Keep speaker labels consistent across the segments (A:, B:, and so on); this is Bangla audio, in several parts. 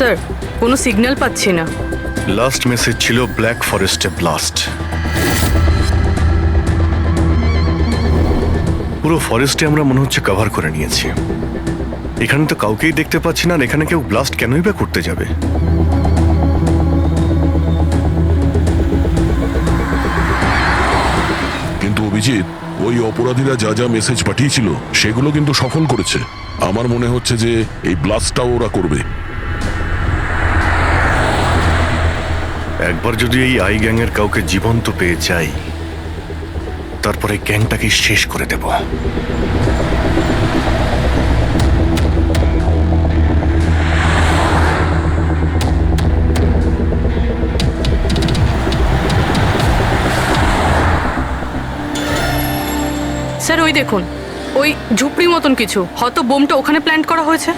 A: স্যার, কোনো সিগন্যাল পাচ্ছি না।
B: লাস্ট মেসেজ ছিল ব্ল্যাক ফরেস্টে ব্লাস্ট। পুরো ফরেস্টে আমরা মনে হচ্ছে কভার করে নিয়েছি। এখানে তো কাউকেই দেখতে পাচ্ছি না, আর এখানে কেউ ব্লাস্ট কেনই বা করতে যাবে?
C: কিন্তু অভিজিৎ, ওই অপরাধীরা যা যা মেসেজ পাঠিয়েছিল সেগুলো কিন্তু সফল করেছে। আমার মনে হচ্ছে যে এই ব্লাস্টটাও ওরা করবে।
B: একবার যদি এই আই গ্যাংয়ের কাউকে জীবন্ত পেয়ে যাই, তারপরে গ্যাংটাকে শেষ করে দেব।
A: স্যার, ওই দেখুন, ওই ঝুপড়ি মতন কিছু, হয়তো বোমটা ওখানে প্ল্যান্ট করা হয়েছে।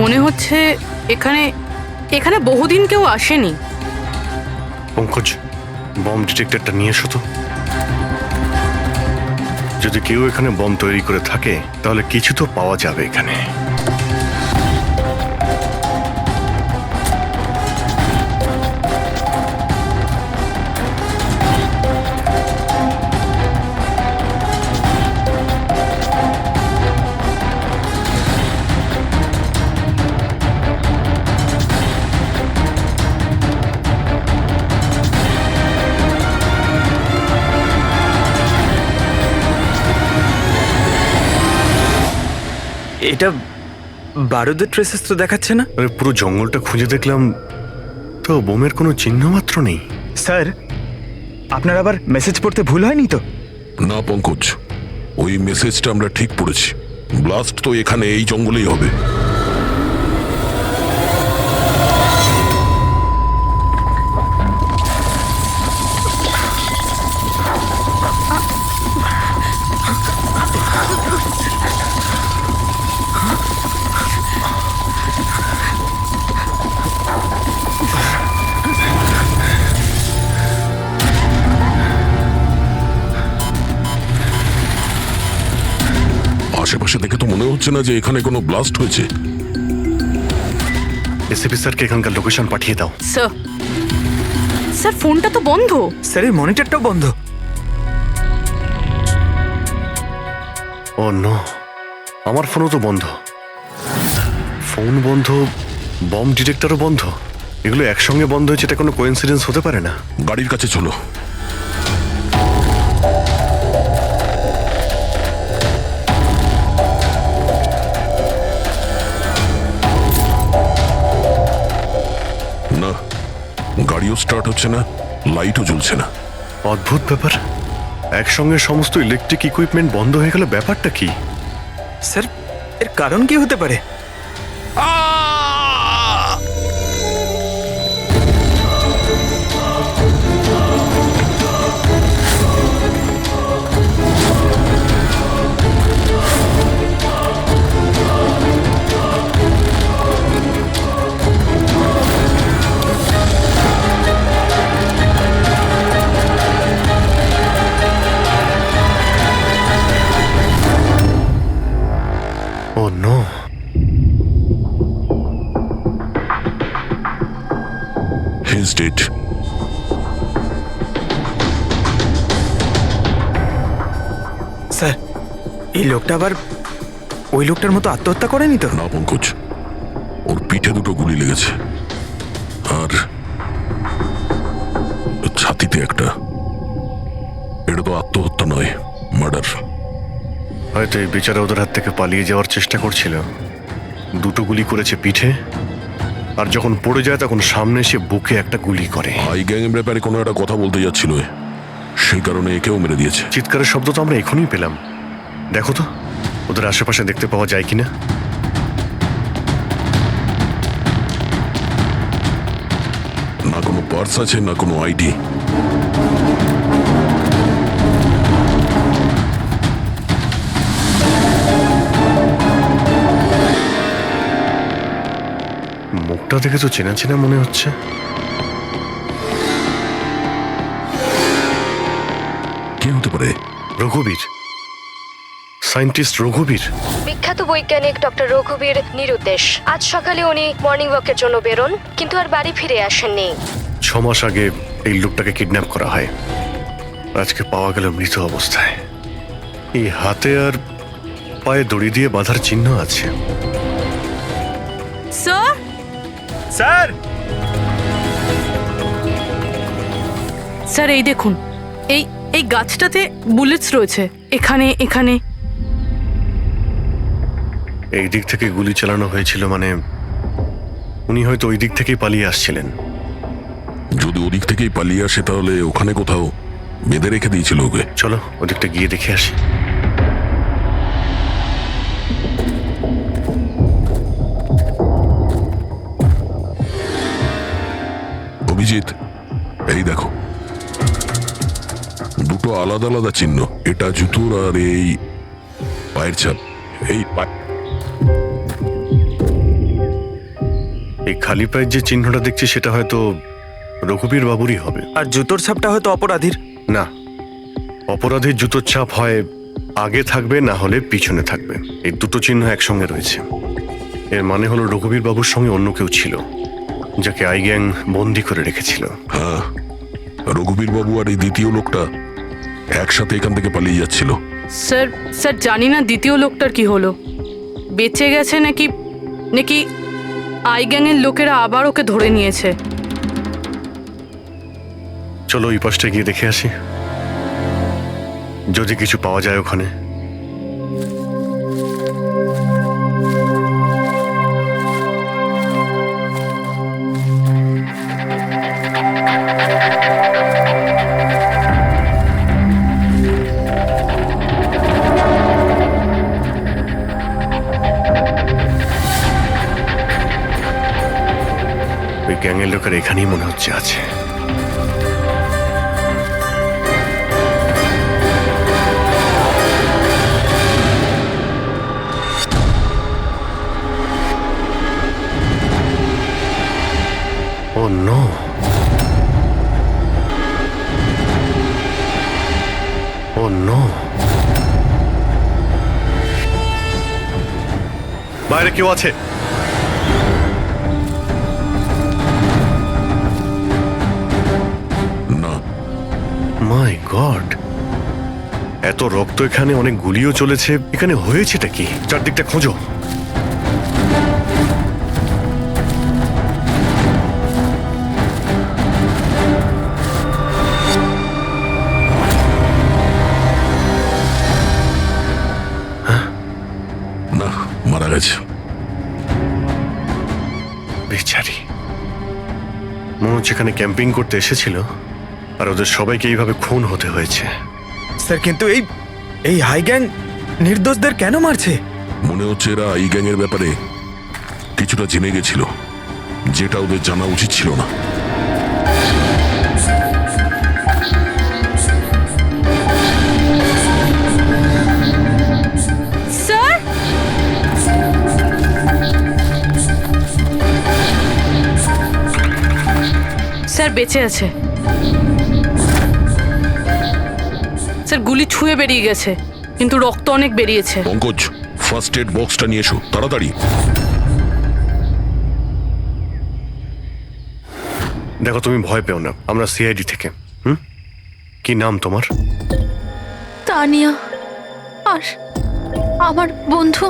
A: মনে হচ্ছে এখানে এখানে বহুদিন কেউ আসেনি।
B: পঙ্কজ, বম ডিটেক্টরটা নিয়ে এসো তো। যদি কেউ এখানে বম তৈরি করে থাকে তাহলে কিছু তো পাওয়া যাবে এখানে।
D: এটা বারুদের ট্রেসেস তো দেখাচ্ছে না।
B: আরে পুরো জঙ্গলটা খুঁজে দেখলাম, তো বোমের কোনো চিহ্ন মাত্র নেই।
D: স্যার, আপনার আবার মেসেজ পড়তে ভুল হয়নি তো?
C: না পঙ্কজ, ওই মেসেজটা আমরা ঠিক পড়েছি। ব্লাস্ট তো এখানে এই জঙ্গলেই হবে। আশেপাশে দেখে তো মনে হচ্ছে না যে এখানে কোনো ব্লাস্ট হয়েছে।
B: এসিপি স্যারকে এখানকার লোকেশন পাঠিয়ে দাও।
A: স্যার, স্যার ফোনটা তো বন্ধ।
D: স্যারের মনিটরটাও বন্ধ।
B: ও নো, আমার ফোনও তো বন্ধ। ফোন বন্ধ, বম ডিটেক্টরও বন্ধ। এগুলো একসঙ্গে বন্ধ হয়েছে, এটা কোনো কোইন্সিডেন্স হতে পারে না।
C: গাড়ির কাছে চলো। না, গাড়িও স্টার্ট হচ্ছে না, লাইটও জ্বলছে না।
B: অদ্ভুত ব্যাপার, একসঙ্গে সমস্ত ইলেকট্রিক ইকুইপমেন্ট বন্ধ হয়ে গেল, ব্যাপারটা কি?
D: স্যার, এর কারণ কি হতে পারে?
B: Oh no.
C: He's dead.
D: এই লোকটা আবার ওই লোকটার মতো আত্মহত্যা করেনি তো?
C: না পঙ্কজ, ওর পিঠে দুটো গুলি লেগেছে আর ছাতিতে একটা। এটা তো আত্মহত্যা নয়, মার্ডার।
B: হয়তো এই বেচারা ওদের হাত থেকে পালিয়ে যাওয়ার চেষ্টা করছিল। দুটো গুলি করেছে পিঠে, আর যখন পড়ে যায় তখন সামনে এসে বুকে একটা গুলি করে।
C: হাই গ্যাং এর ব্যাপারে কোনো একটা কথা বলতে যাচ্ছিল, সেই কারণে একেও মেরে দিয়েছে।
B: চিৎকারের শব্দ তো আমরা এখনই পেলাম। দেখো তো ওদের আশেপাশে দেখতে পাওয়া যায় কিনা।
C: না কোনো পার্স আছে, না কোনো আইডি।
B: মুখটা দেখে তো চেনা চেনা মনে হচ্ছে।
C: কে হতে পারে?
B: রঘুবীর, সায়েন্টিস্ট রঘুবীর।
E: বিখ্যাত বৈজ্ঞানিক ডক্টর রঘুবীর নিরুদ্দেশ। আজ সকালে উনি মর্নিং ওয়াকের জন্য বেরোন, কিন্তু আর বাড়ি ফিরে আসেননি।
B: 6 মাস আগে এই লোকটাকে কিডন্যাপ করা হয়। আজকে পাওয়া গেল মৃত অবস্থায়। এই হাতে আর পায়ে দড়ি দিয়ে বাঁধার চিহ্ন আছে।
A: Sir,
D: sir!
A: স্যার এই দেখুন, এই এই গাছটাতে বুলেটস রয়েছে। এখানে এখানে
B: এই দিক থেকে গুলি চালানো হয়েছিল, মানে উনি হয়তো ওই দিক থেকেই পালিয়ে আসছিলেন।
C: যদি ওদিক থেকেই পালিয়ে আসে তাহলে ওখানে কোথাও বেঁধে রেখে দিয়েছিল ওকে।
B: চলো ওদিকটা গিয়ে দেখে আসি।
C: অভিজিৎ, এই দেখো, দুটো আলাদা আলাদা চিহ্ন। এটা জুতোর আর এই পায়ের ছাপ। এই
B: এই খালি পায়ের যে চিহ্নটা দেখছি সেটা হয়তো রঘুবীর বাবুরই হবে।
D: আর জুতোর ছাপটা হয়তো অপরাধীর।
B: না, অপরাধীর জুতোর ছাপ হয় আগে থাকবে, না হলে পিছনে থাকবে। এই দুটো চিহ্ন একসঙ্গে রয়েছে। এর মানে হলো রঘুবীর বাবুর সঙ্গে অন্য কেউ ছিল, যাকে আই গ্যাং বন্দি করে রেখেছিল।
C: হ্যাঁ, রঘুবীর বাবু আর এই দ্বিতীয় লোকটা একসাথে এখান থেকে পালিয়ে যাচ্ছিল।
A: স্যার, স্যার জানি না দ্বিতীয় লোকটার কি হলো। বেঁচে গেছে নাকি নাকি আই গ্যাংয়ের লোকেরা আবার ওকে ধরে নিয়েছে।
B: চলো ওই পাশটা গিয়ে দেখে আসি, যদি কিছু পাওয়া যায় ওখানে। ওই গ্যাংয়ের লোকের এখানেই মনে হচ্ছে আছে। Oh no! Oh no! বাইরে কেউ আছে?
C: না,
B: মাই গড, এত রক্ত এখানে, অনেক গুলিও চলেছে। এখানে হয়েছেটা কি? চারদিকটা খোঁজো।
C: না, মারা গেছে।
B: বেচারি, মনে হচ্ছে এখানে ক্যাম্পিং করতে এসেছিল, আর ওদের সবাইকে এইভাবে খুন হতে হয়েছে।
D: স্যার কিন্তু এই এই হাই গ্যাং নির্দোষদের কেন মারছে?
C: মনে হচ্ছে এরা এই গ্যাংয়ের ব্যাপারে কিছুটা জেনে গেছিল, যেটা ওদের জানা উচিত ছিল না।
A: স্যার, স্যার বেঁচে আছে। স্যার গুলি ছুঁয়ে বেরিয়ে গেছে, কিন্তু রক্ত অনেক বেরিয়েছে।
C: পঙ্কজ, ফার্স্ট এড বক্সটা নিয়ে এসো তাড়াতাড়ি।
B: দেখো, তুমি ভয় পেও না, আমরা সিআইডি থেকে। কি নাম তোমার?
F: তানিয়া। আর আমার বন্ধু।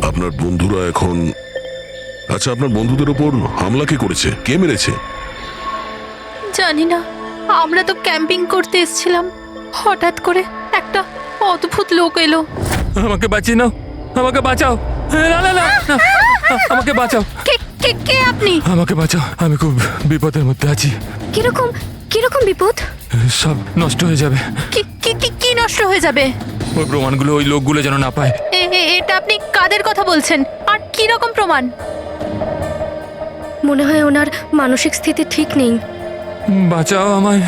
C: আপনার বন্ধুরা এখন, আচ্ছা আপনার বন্ধুদের ওপর হামলা কে করেছে, কে মেরেছে?
F: জানি না, আমরা তো ক্যাম্পিং করতে এসেছিলাম, হঠাৎ করে একটা অদ্ভুত লোক এলো।
G: আমাকে বাঁচিয়ে নাও, আমাকে বাঁচাও। না না না না, আমাকে বাঁচাও,
F: কে কে কে আপনি?
G: আমাকে বাঁচাও, আমি খুব বিপদের মধ্যে আছি।
E: কিরকম কিরকম বিপদ?
G: সব নষ্ট হয়ে যাবে।
F: কি কি কি কি নষ্ট হয়ে যাবে?
G: ওই প্রমাণগুলো ওই লোকগুলো যেন না পায়।
F: এটা আপনি কাদের কথা বলছেন, আর কি রকম প্রমাণ?
E: মনে হয় ওনার মানসিক স্থিতি ঠিক নেই।
G: বাঁচাও আমায়,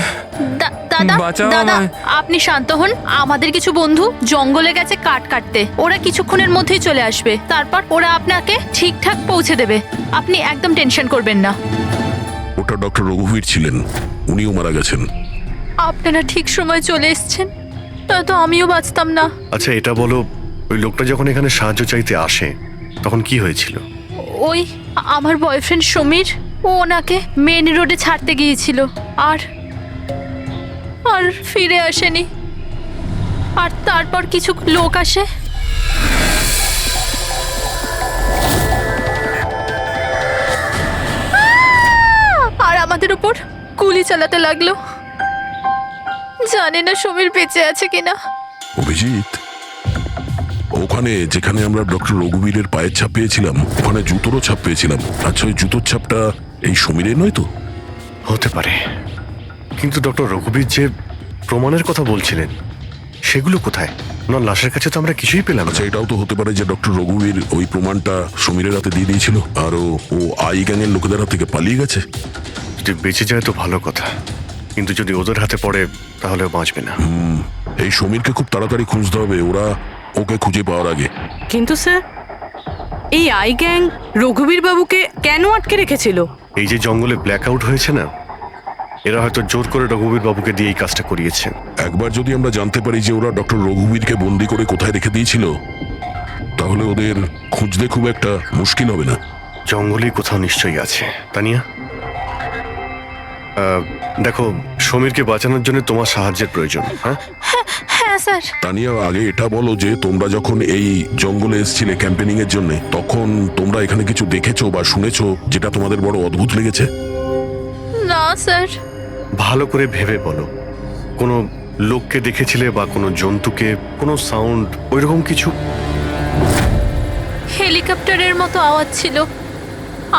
F: দাদা
G: বাঁচাও
F: দাদা,
G: আমায়।
F: আপনি শান্ত হন। আমাদের কিছু বন্ধু জঙ্গলে গেছে কাঠ কাটতে, ওরা কিছুক্ষণের মধ্যেই চলে আসবে, তারপর ওরা আপনাকে ঠিকঠাক পৌঁছে দেবে। আপনি একদম টেনশন করবেন না।
C: ওটা ডক্টর রঘুবীর ছিলেন, উনিও মারা গেছেন।
F: আপনারা ঠিক সময় চলে এসেছেন, নয়তো আমিও বাঁচতাম না।
B: আচ্ছা এটা বলো, ওই লোকটা যখন এখানে সাহায্য চাইতে আসে তখন কি হয়েছিল?
F: ওই আমার বয়ফ্রেন্ড সমীর, ও ওনাকে মেন রোডে ছাড়তে গিয়েছিল, আর আর ফিরে আসেনি। আর তারপর কিছু লোক আসে, আর আমাদের উপর গুলি চালাতে লাগলো। জানি না সমীর বেঁচে আছে কিনা।
C: অভিজিৎ, ওখানে যেখানে আমরা ডক্টর রঘুবীরের পায়ের ছাপ পেয়েছিলাম, ওখানে জুতোরও ছাপ পেয়েছিলাম। আচ্ছা ওই জুতোর ছাপটা এই সমীরের নয় তো?
B: হতে পারে, কিন্তু ডক্টর রঘুবীর যে প্রমাণের কথা বলছিলেন সেগুলো কোথায়? ওনার লাশের কাছে তো আমরা কিছুই পেলাম না।
C: আচ্ছা এটাও তো হতে পারে যে ডক্টর রঘুবীর ওই প্রমাণটা সমীরের হাতে দিয়ে দিয়েছিল, আর ও আই গ্যাংয়ের লোকেদের হাত থেকে পালিয়ে গেছে।
B: যদি বেঁচে যায় তো ভালো কথা, কিন্তু যদি ওদের হাতে পড়ে তাহলে ও বাঁচবে না।
C: এই সমীরকে খুব তাড়াতাড়ি খুঁজতে হবে, ওরা ওকে খুঁজে পাওয়ার আগে।
A: কিন্তু স্যার, এই আই গ্যাং রঘুবীর বাবুকে কেন আটকে রেখেছিল?
B: এই যে জঙ্গলে ব্ল্যাক আউট হয়েছে না, এরা হয়তো জোর করে রঘুবীর বাবুকে দিয়ে এই কাজটা করিয়েছে।
C: একবার যদি আমরা জানতে পারি যে ওরা ডক্টর রঘুবীরকে বন্দি করে কোথায় রেখে দিয়েছিল, তাহলে ওদের খুঁজতে খুব একটা মুশকিল হবে না।
B: জঙ্গলেই কোথাও নিশ্চয়ই আছে। তানিয়া, দেখো, সমীরকে বাঁচানোর জন্য তোমার সাহায্যের প্রয়োজন। হ্যাঁ
F: হ্যাঁ স্যার।
C: তানিয়া, আগে এটা বলো যে তোমরা যখন এই জঙ্গলে এসেছিলে ক্যাম্পেনিং এর জন্য, তখন তোমরা এখানে কিছু দেখেছো বা শুনেছো যেটা তোমাদের বড় অদ্ভুত লেগেছে?
F: না স্যার।
B: ভালো করে ভেবে বলো, কোনো লোককে দেখেছিলে বা কোনো জন্তুকে, কোনো সাউন্ড, ওইরকম কিছু?
F: হেলিকপ্টারের মতো আওয়াজ ছিল।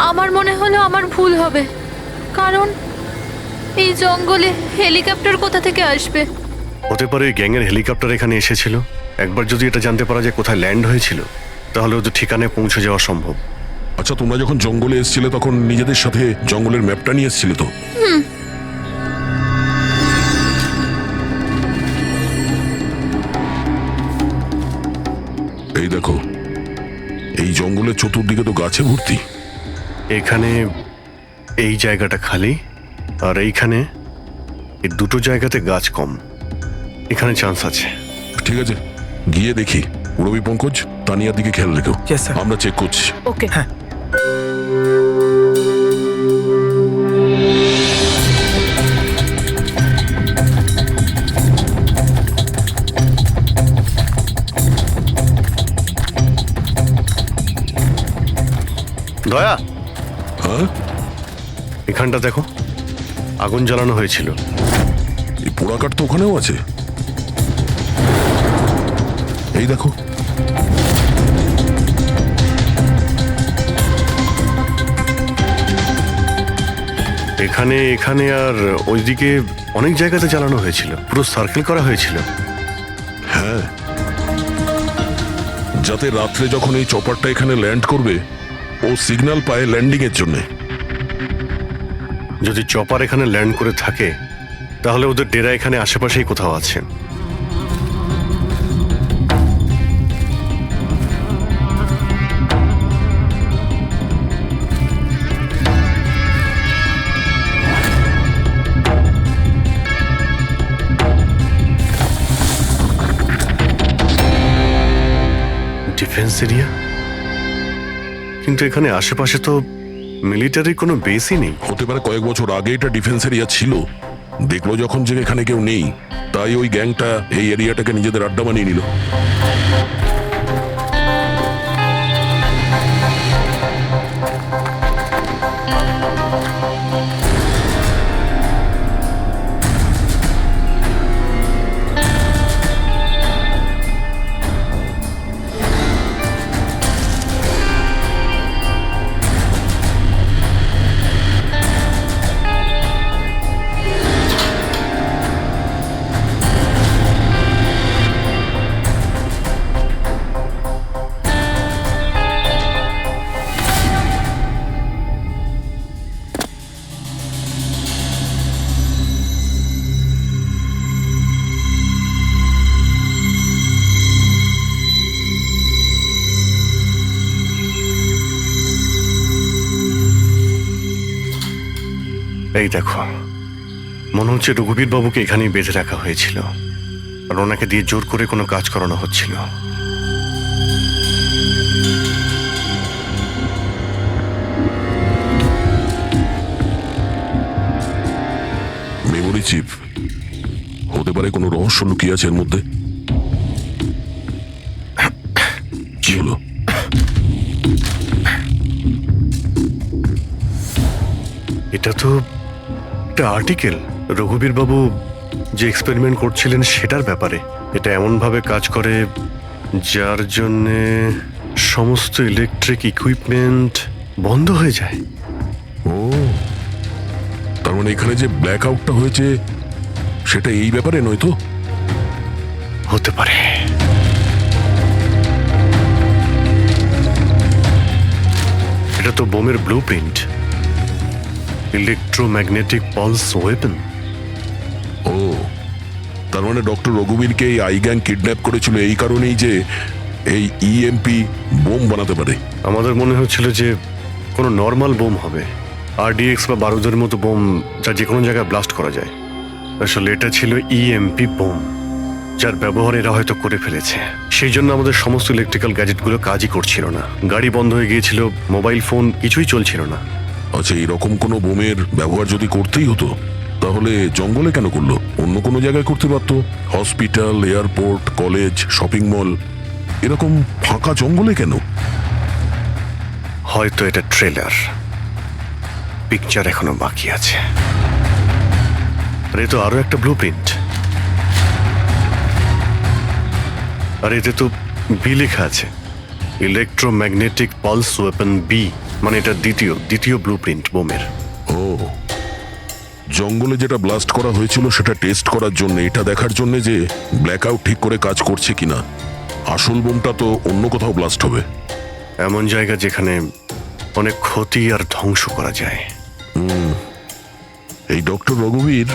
F: আমার মনে হলো আমার ভুল হবে, কারণ এই জঙ্গলে হেলিকপ্টার কোথা থেকে আসবে?
B: হতে পারে গ্যাংয়ের হেলিকপ্টার এখানে এসেছিল। একবার যদি এটা জানতে পারা যায় কোথায় ল্যান্ড হয়েছিল, তাহলে ওদের ঠিকানায় পৌঁছে যাওয়া সম্ভব।
C: আচ্ছা তোমরা যখন জঙ্গলে এসেছিলে তখন নিজেদের সাথে জঙ্গলের ম্যাপটা নিয়ে এসেছিলে তো? এই দেখো, এই জঙ্গলের চতুর্দিকে তো গাছে ভর্তি।
B: এখানে এই জায়গাটা খালি, আর এইখানে এই দুটো জায়গাতে গাছ কম। এখানে চান্স আছে।
C: ঠিক আছে, গিয়ে দেখি। রবি, পঙ্কজ, তানিয়ার দিকে খেয়াল রেখো।
D: Yes, sir.
C: আমরা চেক করছি।
A: ওকে।
D: হ্যাঁ।
B: দয়া,
C: হ্যাঁ,
B: এখানটা দেখো, আগুন জ্বালানো হয়েছিল।
C: এই পোড়াকাঠ তো ওখানেও আছে। এই দেখো,
B: এখানে এখানে আর ওইদিকে অনেক জায়গাতে জ্বালানো হয়েছিল, পুরো সার্কেল করা হয়েছিল।
C: হ্যাঁ, যাতে রাত্রে যখন এই চপারটা এখানে ল্যান্ড করবে, ও সিগন্যাল পায় ল্যান্ডিং এর জন্য।
B: যদি চপার এখানে ল্যান্ড করে থাকে, তাহলে ওদের ডেরা এখানে আশেপাশেই কোথাও আছে। ডিফেন্স এরিয়া, কিন্তু এখানে আশেপাশে তো মিলিটারির কোনো বেসই নেই।
C: হতে পারে কয়েক বছর আগে এটা ডিফেন্স এরিয়া ছিল, দেখলো যখন যে এখানে কেউ নেই, তাই ওই গ্যাংটা এই এরিয়াটাকে নিজেদের আড্ডা বানিয়ে নিল।
B: এই দেখো, মনে হচ্ছে রঘুবীর বাবুকে এখানেই বেঁধে রাখা হয়েছিল, আর ওনাকে দিয়ে জোর করে কোনো কাজ করানো হচ্ছিল।
C: মেমোরি চিপ হতে পারে, কোনো রহস্য লুকিয়ে আছে এর মধ্যে। কি হলো?
B: এটা তো একটা আর্টিকেল, রঘুবীর বাবু যে এক্সপেরিমেন্ট করছিলেন সেটার ব্যাপারে। এটা এমনভাবে কাজ করে যার জন্যে সমস্ত ইলেকট্রিক ইকুইপমেন্ট বন্ধ হয়ে যায়।
C: ও, তার মানে এখানে যে ব্ল্যাক আউটটা হয়েছে সেটা এই ব্যাপারে নয় তো?
B: হতে পারে। এটা তো বোমের blueprint, electromagnetic pulse weapon.
C: ও, তার মানে ডক্টর রঘুবীরকে এই আই গ্যাং কিডন্যাপ করেছিল এই কারণেই যে এই ইএমপি বোম বানাতে পারে।
B: আমাদের মনে হচ্ছিল যে কোনো নর্মাল বোম হবে, আরডিএক্স বা বারুদের মতো বোম যা যে কোনো জায়গায় ব্লাস্ট করা যায়। আসলে এটা ছিল ইএমপি বোম, যার ব্যবহার এরা হয়তো করে ফেলেছে। সেই জন্য আমাদের সমস্ত ইলেকট্রিক্যাল গ্যাজেটগুলো কাজই করছিল না, গাড়ি বন্ধ হয়ে গিয়েছিল, মোবাইল ফোন কিছুই চলছিল না।
C: আচ্ছা, এইরকম কোনো বোমের ব্যবহার যদি করতেই হতো তাহলে জঙ্গলে কেন করলো? অন্য কোনো জায়গায় করতে পারতো, hospital, airport, college, shopping mall, এরকম ফাঁকা জঙ্গলে কেন?
B: হয়তো এটা ট্রেলার, পিকচার এখনো বাকি আছে। আর এ তো আরো একটা ব্লু প্রিন্ট, আর এতে তো বি লেখা আছে, ইলেকট্রোম্যাগনেটিক পালস ওয়েপন বি, মানে এটা দ্বিতীয় ব্লু প্রিন্ট বোমের।
C: ও, জঙ্গলে যেটা ব্লাস্ট করা হয়েছিল সেটা টেস্ট করার জন্য, এটা দেখার জন্য যে ব্ল্যাক আউট ঠিক করে কাজ করছে কিনা। আসল বোমটা তো অন্য কোথাও ব্লাস্ট হবে।
B: এমন জায়গা যেখানে অনেক ক্ষতি আর ধ্বংস করা যায়।
C: এই ডক্টর রঘুবীর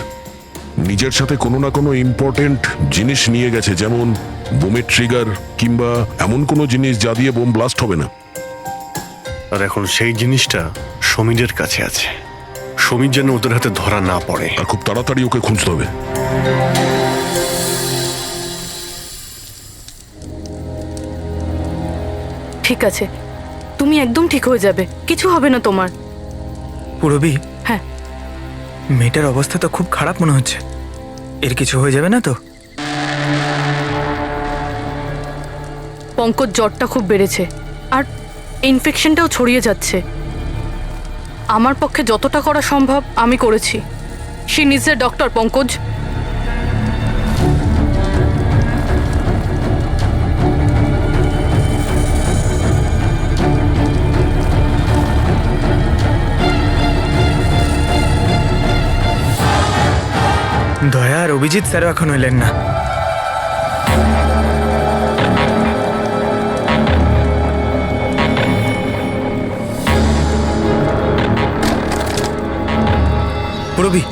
C: নিজের সাথে কোনো না কোনো ইম্পর্টেন্ট জিনিস নিয়ে গেছে, যেমন বোমের ট্রিগার কিংবা এমন কোনো জিনিস যা দিয়ে বোম ব্লাস্ট হবে না।
B: আর এখন সেই জিনিসটা সমীরের কাছে আছে। সমীর যেন ওদের হাতে ধরা না পড়ে।
C: আর খুব তাড়াতাড়ি ওকে খুঁজতে হবে।
A: ঠিক আছে, তুমি একদম ঠিক হয়ে যাবে, কিছু হবে না তোমার।
D: পুরবি,
A: হ্যাঁ,
D: মেয়েটার অবস্থা তো খুব খারাপ মনে হচ্ছে। এর কিছু হয়ে যাবে না তো?
A: পঙ্কজ জ্বরটা খুব বেড়েছে আর ইনফেকশনটাও ছড়িয়ে যাচ্ছে। আমার পক্ষে যতটা করা সম্ভব আমি করেছি। She needs a doctor, Pankaj.
D: দয়া আর অভিজিৎ স্যারও এখন এলেন না। পুরবি,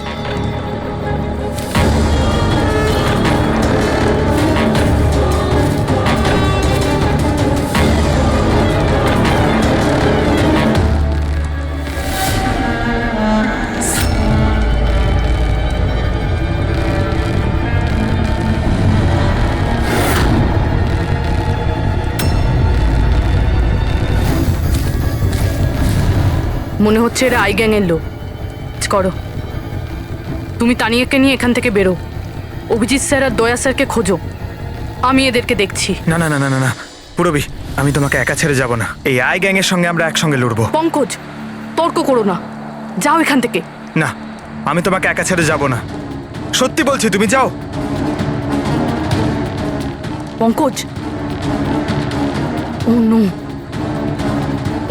A: মনে হচ্ছে এরা আই গ্যাংয়ের লোক। করো, তুমি তানিয়াকে নিয়ে এখান থেকে বেরো। অভিজিৎ স্যার আর দয়া স্যারকে খোঁজো, আমি এদেরকে দেখছি।
D: না না না না না না পুরবি, আমি তোমাকে একা ছেড়ে যাব না। এই আই গ্যাংয়ের সঙ্গে আমরা একসঙ্গে লড়বো।
A: পঙ্কজ, তর্ক করো না, যাও এখান থেকে।
D: না, আমি তোমাকে একা ছেড়ে যাব না, সত্যি বলছি, তুমি যাও।
A: পঙ্কজ, ও নো,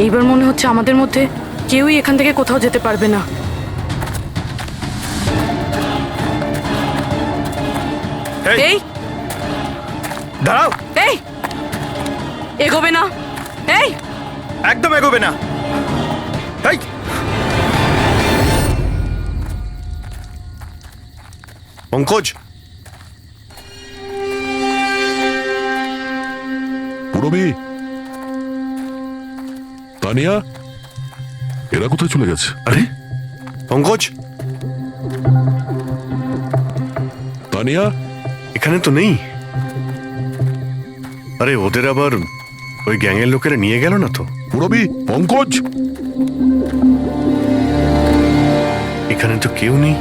A: এইবার মনে হচ্ছে আমাদের মধ্যে কেউই এখান থেকে কোথাও যেতে পারবে না। এই
D: দাঁড়াও,
A: এই এগোবে না, এই
D: একদম এগোবে না। এই
B: পঙ্কজ,
C: পুরবি, তানিয়া, এরা কোথায় চলে গেছে?
B: আরে পঙ্কজ,
C: তানিয়া,
B: এখানে তো নেই। আরে ওদের আবার ওই গ্যাংয়ের লোকেরা নিয়ে গেল না তো?
C: পুরবি, পঙ্কজ,
B: এখানে তো কেউ নেই।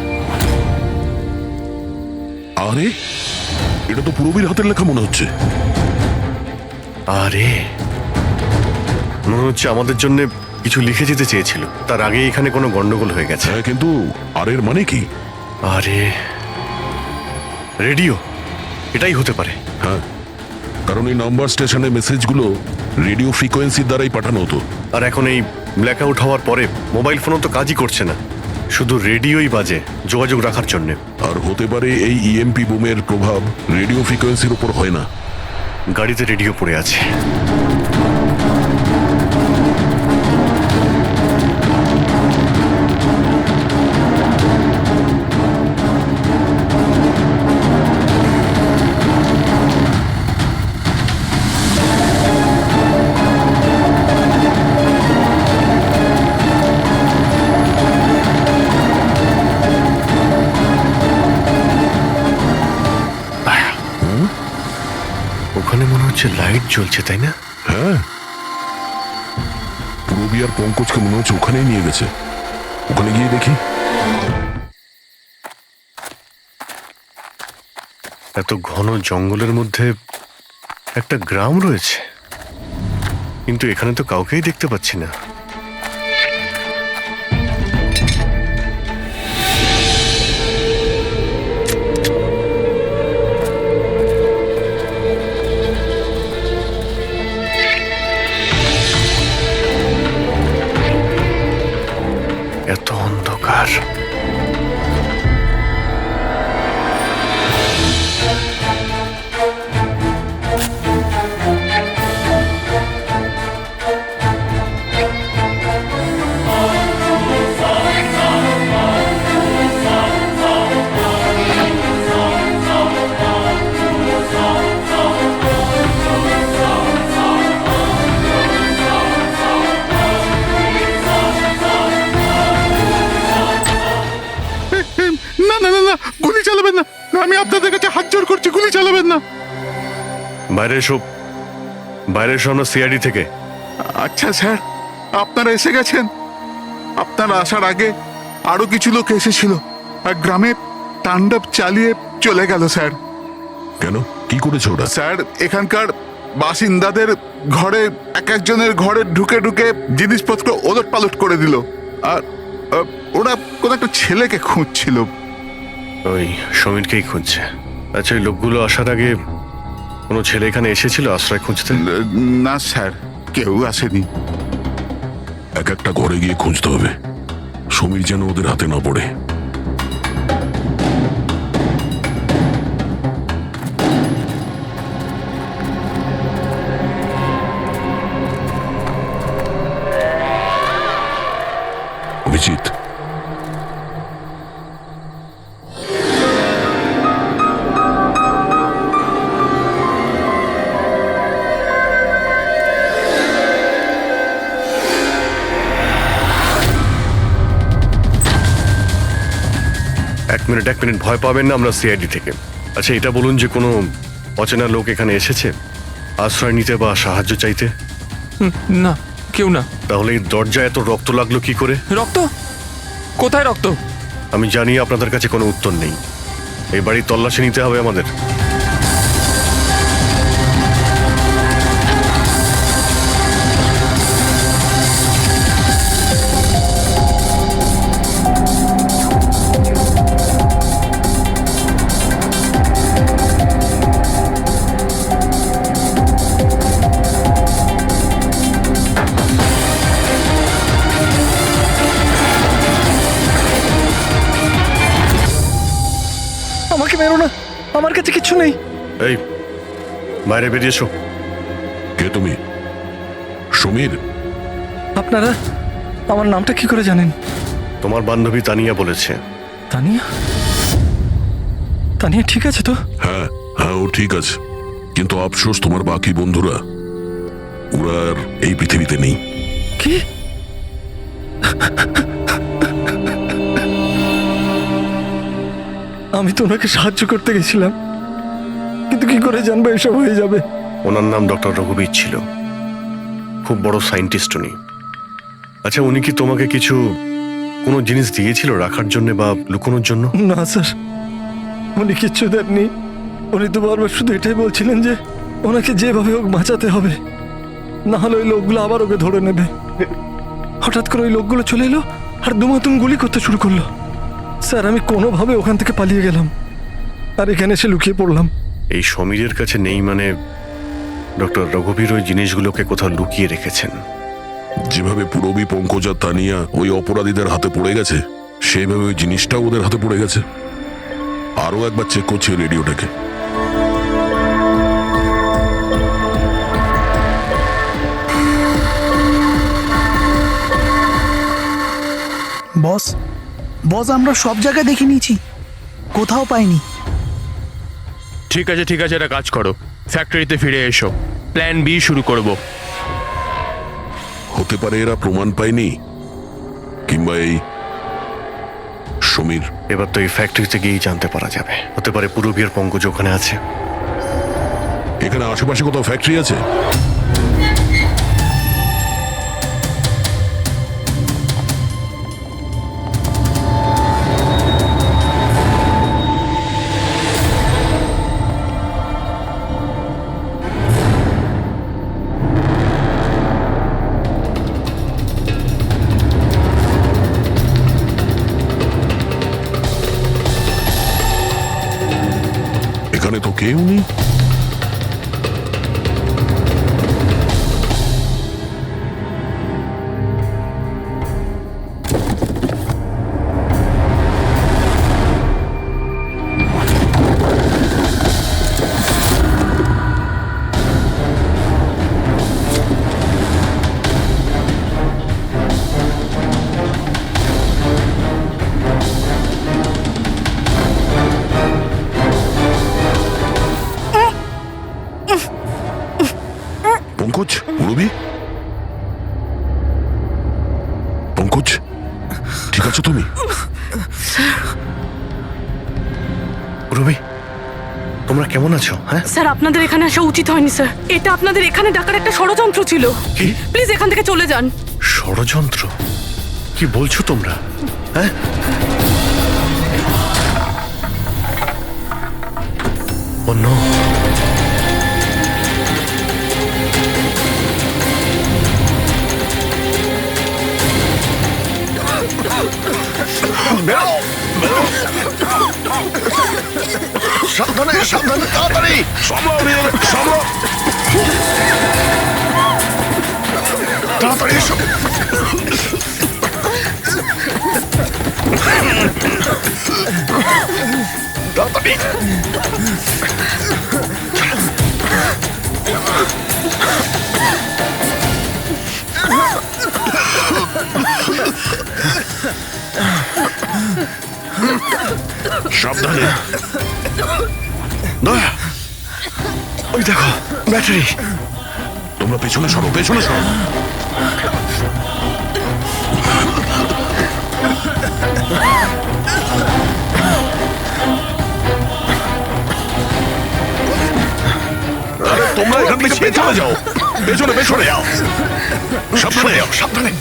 C: আরে এটা তো পুরবির হাতের লেখা মনে হচ্ছে।
B: আরে মনে হচ্ছে আমাদের জন্য কিছু লিখে যেতে চেয়েছিল, তার আগে এখানে কোনো গন্ডগোল হয়ে গেছে।
C: হ্যাঁ, কিন্তু আর এর মানে কি?
B: আরে রেডিও, এটাই হতে পারে।
C: হ্যাঁ, কারণ এই নাম্বার স্টেশনে মেসেজগুলো রেডিও ফ্রিকোয়েন্সির দ্বারাই পাঠানো হতো।
B: আর এখন এই ব্ল্যাক আউট হওয়ার পরে মোবাইল ফোনও তো কাজই করছে না, শুধু রেডিওই বাজে যোগাযোগ রাখার জন্য।
C: আর হতে পারে এই ইএমপি বুমের প্রভাব রেডিও ফ্রিকোয়েন্সির উপর হয় না।
B: গাড়িতে রেডিও পড়ে আছে। ওখানে মনে হচ্ছে লাইট জ্বলছে, তাই না?
C: হ্যাঁ, পুরবি আর পঙ্কজকে মনে হচ্ছে ওখানেই নিয়ে গেছে। ওখানে গিয়ে দেখি।
B: এত ঘন জঙ্গলের মধ্যে একটা গ্রাম রয়েছে, কিন্তু এখানে তো কাউকেই দেখতে পাচ্ছি না। এত অন্ধকার।
H: না না না না, গুলি চালাবেন না, আমি আপনাদের কাছে হাত জোড় করছি, গুলি চালাবেন না।
B: বাইরে এসো, বাইরে এসো, আমরা সিআইডি থেকে।
H: আচ্ছা স্যার, আপনারা এসে গেছেন। আপনারা আসার আগে আরো কিছু লোক এসেছিল আর গ্রামে তাণ্ডব চালিয়ে চলে গেল স্যার।
C: কেন, কি করেছে ওরা?
H: স্যার, এখানকার বাসিন্দাদের ঘরে এক একজনের ঘরে ঢুকে ঢুকে জিনিসপত্র ওলট পালট করে দিল। আর ওরা কোনো একটা ছেলেকে খুঁজছিল।
B: ওই সমীরকেই খুঁজছে। আচ্ছা, ওই লোকগুলো আসার আগে কোনো ছেলে এখানে এসেছিল আশ্রয় খুঁজতে?
H: না স্যার, কেউ আসেনি।
C: এক একটা ঘরে গিয়ে খুঁজতে হবে, সমীর যেন ওদের হাতে না পড়ে। অভিজিৎ,
B: এক মিনিট, ভয় পাবেন না, আমরা সিআইডি থেকে। আচ্ছা, এটা বলুন যে কোনো অচেনা লোক এখানে এসেছে আশ্রয় নিতে বা সাহায্য চাইতে?
G: না, কেউ না।
B: তাহলে এই দরজায় এত রক্ত লাগলো কি করে?
G: রক্ত? কোথায় রক্ত?
B: আমি জানি আপনাদের কাছে কোনো উত্তর নেই। এই বাড়ির তল্লাশি নিতে হবে আমাদের।
D: আমাকে মেরো না, আমার কাছে কিচ্ছু নেই।
B: এই বাইরে বেরিয়ে এসো।
C: কে তুমি? সমীর?
D: আপনারা আমার নামটা কি করে জানেন?
B: তোমার বান্ধবী তানিয়া বলেছে।
D: তানিয়া? তানিয়া ঠিক আছে তো?
C: হ্যাঁ হ্যাঁ, ও ঠিক আছে, কিন্তু আফসোস তোমার বাকি বন্ধুরা ওরা আর এই পৃথিবীতে নেই।
D: কি? আমি তো ওনাকে সাহায্য করতে গেছিলাম, কিন্তু কি করে জানবো এসব হয়ে যাবে?
B: ওনার নাম ডক্টর রঘুবীর ছিল, খুব বড় সায়েন্টিস্ট উনি। আচ্ছা, উনি কি তোমাকে কিছু কোনো জিনিস দিয়েছিল রাখার জন্য বা লুকোনোর জন্য?
D: না স্যার, উনি কিচ্ছু দেননি। উনি তো বারবার শুধু এটাই বলছিলেন যে ওনাকে যেভাবে হোক বাঁচাতে হবে, না হলে ওই লোকগুলো আবার ওকে ধরে নেবে। হঠাৎ করে ওই লোকগুলো চলে এলো আর দুমাতুম গুলি করতে শুরু করলো। স্যার, আমি কোনোভাবে ওখান থেকে পালিয়ে গেলাম আর এখানে এসে লুকিয়ে পড়লাম।
B: এই সমীরের কাছে নেই মানে ডক্টর রঘুবীর ওই জিনিসগুলোকে কোথাও লুকিয়ে রেখেছেন।
C: যেভাবে পুরবী, পঙ্কজ আর তানিয়া ওই অপরাধীদের হাতে পড়ে গেছে, সেইভাবে ওই জিনিসটাও ওদের হাতে পড়ে গেছে। আরও একবার চেক করছি রেডিওটাকে।
I: বস বস আমরা সব জায়গায় দেখে নিয়েছি, কোথাও পাইনি।
G: ঠিক আছে ঠিক আছে, একটা কাজ করো, ফ্যাক্টরিতে ফিরে এসো, প্ল্যান বি শুরু করব।
C: হতে পারে এরা প্রমাণ পায়নি, কিংবা এই সমীর।
B: এবার তো এই ফ্যাক্টরিতে গিয়েই জানতে পারা যাবে। হতে পারে পুরবীর পঙ্কজ ওখানে আছে।
C: এখানে আশেপাশে কোথাও ফ্যাক্টরি আছে? এখানে তো কেউ নেই। পঙ্কজ, পুরবী, পঙ্কজ, ঠিক আছো তুমি?
B: পুরবী, তোমরা কেমন আছো? হ্যাঁ
A: স্যার, আপনাদের এখানে আসা উচিত হয়নি স্যার। এটা আপনাদের এখানে ডাকার একটা ষড়যন্ত্র ছিল।
B: কি?
A: প্লিজ এখান থেকে চলে যান।
B: ষড়যন্ত্র? কি বলছো তোমরা? হ্যাঁ, অন্য সাবধানে সাবধানে, তাড়াতাড়ি তাড়াতাড়ি এসো। তাড়াতাড়ি সাবধানে। দয়া, ওই দেখো ব্যাটারি।
C: তোমরা পেছনে সরো, পেছনে সরো।
B: তোমরা এখান থেকে পেছনে যাও, পেছনে পেছনে যাও, সাবধানে যাও, সাবধানে।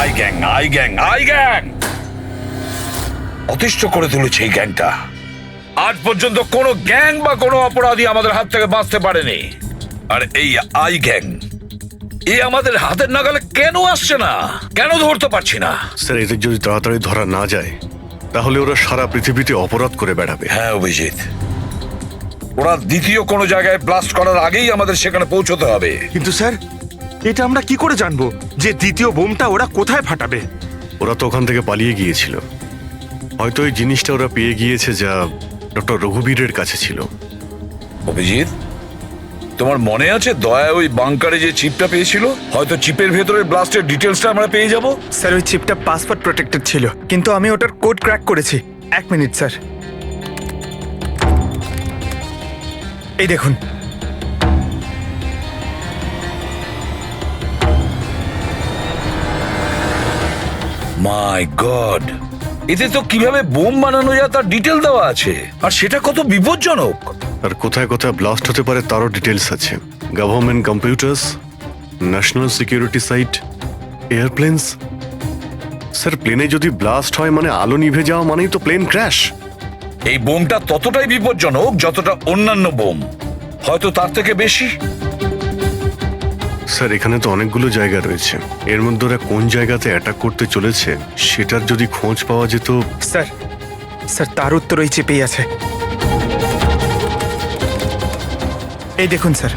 J: আই গ্যাং অতিষ্ঠ করে তুলেছে এই গ্যাংটা। আজ পর্যন্ত কোনো গ্যাং বা কোনো অপরাধী আমাদের হাত থেকে বাঁচতে পারেনি, আর এই আই গ্যাং এ আমাদের হাতের নাগালে কেন আসছে না, কেন ধরতে পারছি না?
B: স্যার এদের যদি তাড়াতাড়ি ধরা না যায় তাহলে ওরা সারা পৃথিবীতে অপরাধ করে বেড়াবে।
J: হ্যাঁ অভিজিৎ, ওরা দ্বিতীয় কোনো জায়গায় ব্লাস্ট করার আগেই আমাদের সেখানে পৌঁছতে হবে।
K: কিন্তু স্যার, এটা আমরা কি করে জানবো যে দ্বিতীয় বোমটা ওরা কোথায় ফাটাবে?
B: ওরা তো ওখান থেকে পালিয়ে গিয়েছিল। হয়তো এই জিনিসটা ওরা পেয়ে গিয়েছে যা ডক্টর রঘুবীরের কাছে ছিল।
J: অভিজিৎ, তোমার মনে আছে দয়া ওই বাংকারে যে চিপটা পেয়েছিল? হয়তো চিপের ভেতরে ব্লাস্টের ডিটেলসটা আমরা পেয়ে যাব।
K: স্যার, ওই চিপটা পাসওয়ার্ড প্রোটেক্টেড ছিল, কিন্তু আমি ওটার কোড ক্র্যাক করেছি। 1 মিনিট স্যার, এই দেখুন।
J: মাই গড, এতে তো কিভাবে বোম বানানো যায় তার ডিটেল দেওয়া আছে, আর সেটা কত বিপজ্জনক।
B: আর কোথায় কোথায় ব্লাস্ট হতে পারে তারও ডিটেলস আছে। Government computers, national security site, airplanes. Sir প্লেনে যদি ব্লাস্ট হয় মানে আলো নিভে যাওয়া মানেই তো প্লেন ক্র্যাশ।
J: এই বোমটা ততটাই বিপজ্জনক যতটা অন্যান্য বোম, হয়তো তার থেকে বেশি।
B: স্যার এখানে তো অনেকগুলো জায়গা রয়েছে, এর মধ্যে ওরা কোন জায়গাতে অ্যাটাক করতে চলেছে সেটার যদি খোঁজ পাওয়া যেত।
K: স্যার, তার উত্তর ওই চিপেই আছে। এই দেখুন স্যার,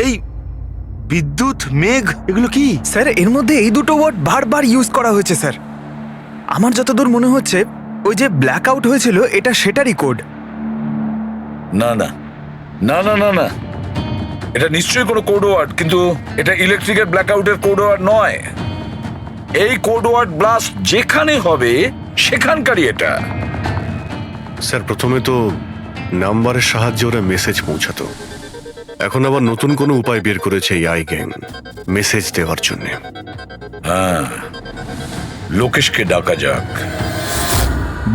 K: এই বিদ্যুৎ, মেঘ, এগুলো কি? স্যার এর মধ্যে এই দুটো ওয়ার্ড বারবার ইউজ করা হয়েছে স্যার। আমার যতদূর মনে হচ্ছে ওই যে ব্ল্যাক আউট হয়েছিল এটা সেটারই কোড।
J: না না না না না না, এটা নিশ্চয়ই কোনো কোড ওয়ার্ড, কিন্তু এটা ইলেকট্রিকের ব্ল্যাকআউটের কোড ওয়ার্ড নয়। এই কোড ওয়ার্ড ব্লাস্ট যেখানে হবে সেখানকারই এটা।
B: স্যার প্রথমে তো নাম্বারের সাহায্যে ওরা মেসেজ পৌঁছাতো, এখন আবার নতুন কোনো উপায় বের করেছে এই আই গ্যাং মেসেজ দেওয়ার জন্য।
J: হ্যাঁ, লোকেশকে ডাকা যাক।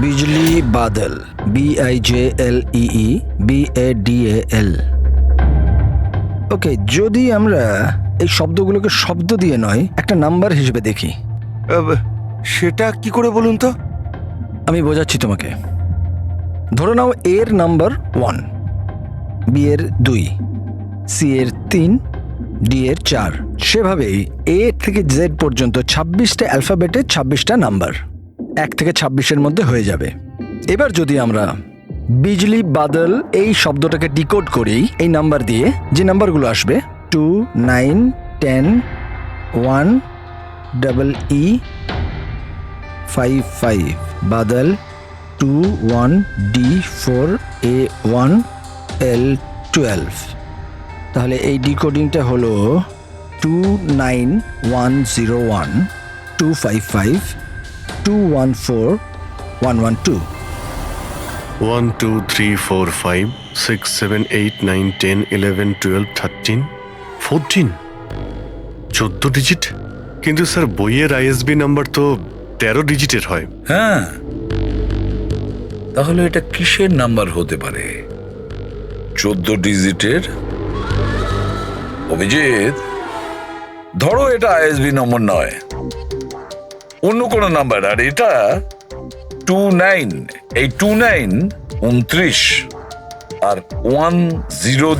D: বিজলি বাদল, BIJLEE BADAL। ওকে, যদি আমরা এই শব্দগুলোকে শব্দ দিয়ে নয় একটা নাম্বার হিসেবে দেখি।
K: সেটা কি করে বলুন তো?
D: আমি বোঝাচ্ছি তোমাকে। ধরে নাও এর নাম্বার 1, বি এর 2, সি এর 3, ডি এর 4। সেভাবেই এ থেকে জেড পর্যন্ত 26টা অ্যালফাবেটে 26টা নাম্বার 1 থেকে 26-এর মধ্যে হয়ে যাবে। এবার যদি আমরা বিজলি বাদল এই শব্দটাকে ডিকোড করি এই নাম্বার দিয়ে, যে নাম্বারগুলো আসবে 2, 9, 10, 1, EE 5, 5, Badal 2, 1, D 4, A 1, L 12। তাহলে এই ডিকোডিংটা হলো 29101 255 214 112।
B: 1 2 3 4 5 6 7 8 9 10 11 12 13 14 14 ডিজিট। কিন্তু স্যার বইয়ের ISB নাম্বার তো 13 ডিজিটের হয়।
J: হ্যাঁ, তাহলে এটা কিসের নাম্বার হতে পারে? 14 ডিজিটের? অভিজিৎ, ধরো এটা ISB নম্বর নয়, অন্য কোনো নাম্বার। আর এটা 29, এই 29 29, আর 10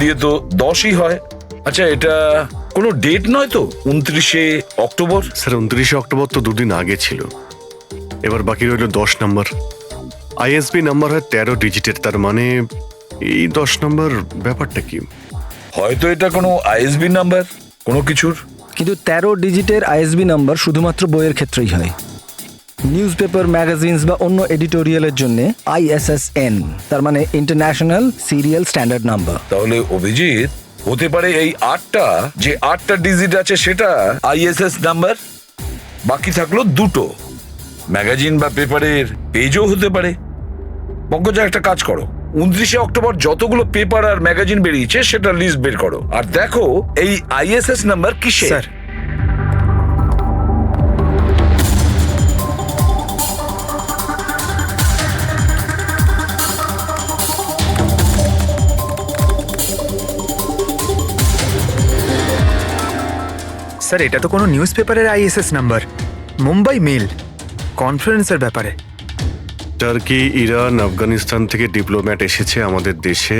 J: দিয়ে তো 10ই হয়। আচ্ছা, এটা কোনো ডেট নয় তো? 29শে অক্টোবর?
B: স্যার 29শে অক্টোবর তো দুদিন আগে ছিল। এবার বাকি রইল 10 নাম্বার। ISB নাম্বার হয় 13 ডিজিটের, তার মানে এই 10 নাম্বার ব্যাপারটা কি?
J: হয়তো এটা কোনো ISB নাম্বার কোনো কিছুর।
D: কিন্তু 13 ডিজিটের ISB নাম্বার শুধুমাত্র বইয়ের ক্ষেত্রেই হয়। নিউজ পেপার, ম্যাগাজিনস বা অন্য এডিটোরিয়ালের জন্য ISSN, তার মানে ইন্টারন্যাশনাল সিরিয়াল স্ট্যান্ডার্ড নাম্বার।
J: তাহলে অভিজিৎ, হতে পারে এই 8টা ডিজিট আছে সেটা ISS নাম্বার, বাকি থাকলো 2টো। ম্যাগাজিন বা পেপারের পেজও হতে পারে। পঙ্কজা, একটা কাজ করো, 29শে অক্টোবর যতগুলো পেপার আর ম্যাগাজিন বেরিয়েছে সেটা লিস্ট বের করো, আর দেখো এই ISS নাম্বার কিসের।
K: স্যার, স্যার এটা তো কোনো নিউজ পেপারের আইএসএস নাম্বার, মুম্বাই মেল, কনফারেন্সের ব্যাপারে।
B: টার্কি, ইরান, আফগানিস্তান থেকে ডিপ্লোম্যাট এসেছে আমাদের দেশে।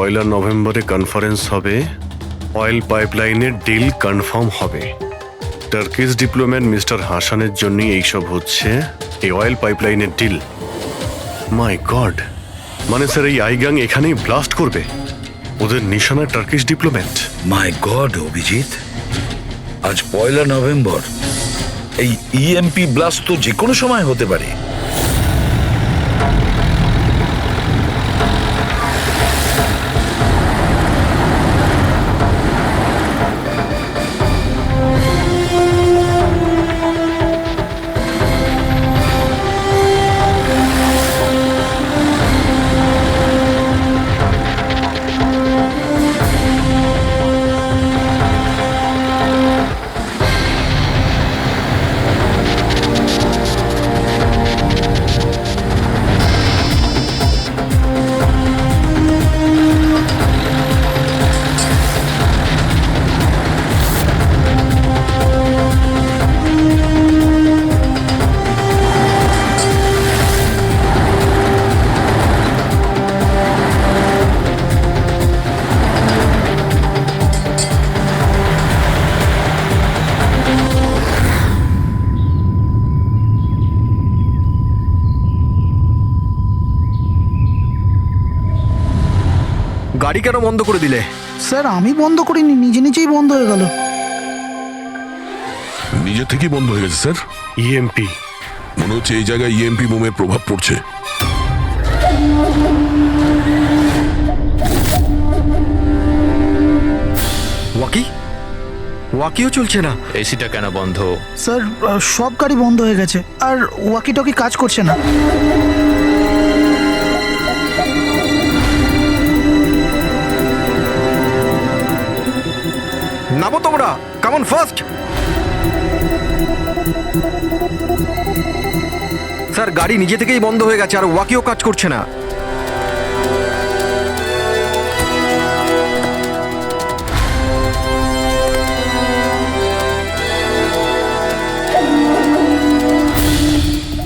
B: 1 নভেম্বরে কনফারেন্স হবে, অয়েল পাইপলাইনের ডিল কনফার্ম হবে। টার্কিশ ডিপ্লোম্যাট মিস্টার হাসানের জন্যই এইসব হচ্ছে, এই অয়েল পাইপলাইনের ডিল। মাই গড, মানে স্যার এই আইগাং এখানেই ব্লাস্ট করবে? ওদের নিশানা টার্কিশ ডিপ্লোম্যাট।
J: মাই গড অভিজিৎ, আজ 1 নভেম্বর। এই ইএমপি ব্লাস্ট তো যে কোনো সময় হতে পারে।
D: গাড়ি কেন বন্ধ করে দিলে?
I: স্যার আমি বন্ধ করিনি, নিজে নিজেই বন্ধ হয়ে গেল।
C: নিজে থেকেই বন্ধ হয়ে গেছে স্যার।
B: ইএমপি
C: মনে হচ্ছে এই জায়গায় ইএমপি বোমের প্রভাব পড়ছে।
D: ওয়াকিও চলছে না।
G: এসিটা কেন বন্ধ?
I: স্যার সব গাড়ি বন্ধ হয়ে গেছে, আর ওয়াকি টকি কাজ করছে না।
D: নামো তোমরা, কামন ফার্স্ট। স্যার গাড়ি নিজে থেকেই বন্ধ হয়ে গেছে আর ওয়াকিও কাজ করছে না।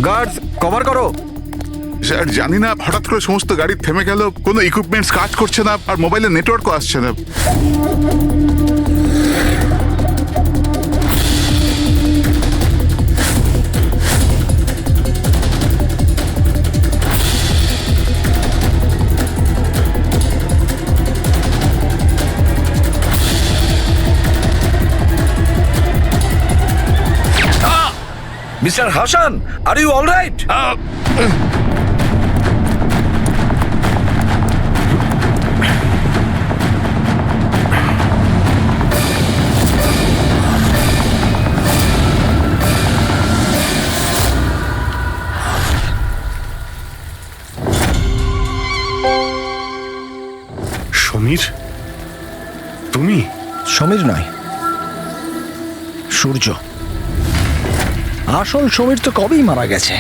D: গার্ডস কভার করো।
H: স্যার জানি না, হঠাৎ করে সমস্ত গাড়ি থেমে গেল, কোনো ইকুইপমেন্টস কাজ করছে না, আর মোবাইলে নেটওয়ার্কও আসছে না।
J: Mister Hasan, are you all right?
B: Samir, তুমি?
D: সমীর নয়, সূর্য। আসল সমীর তো কবেই মারা গেছে।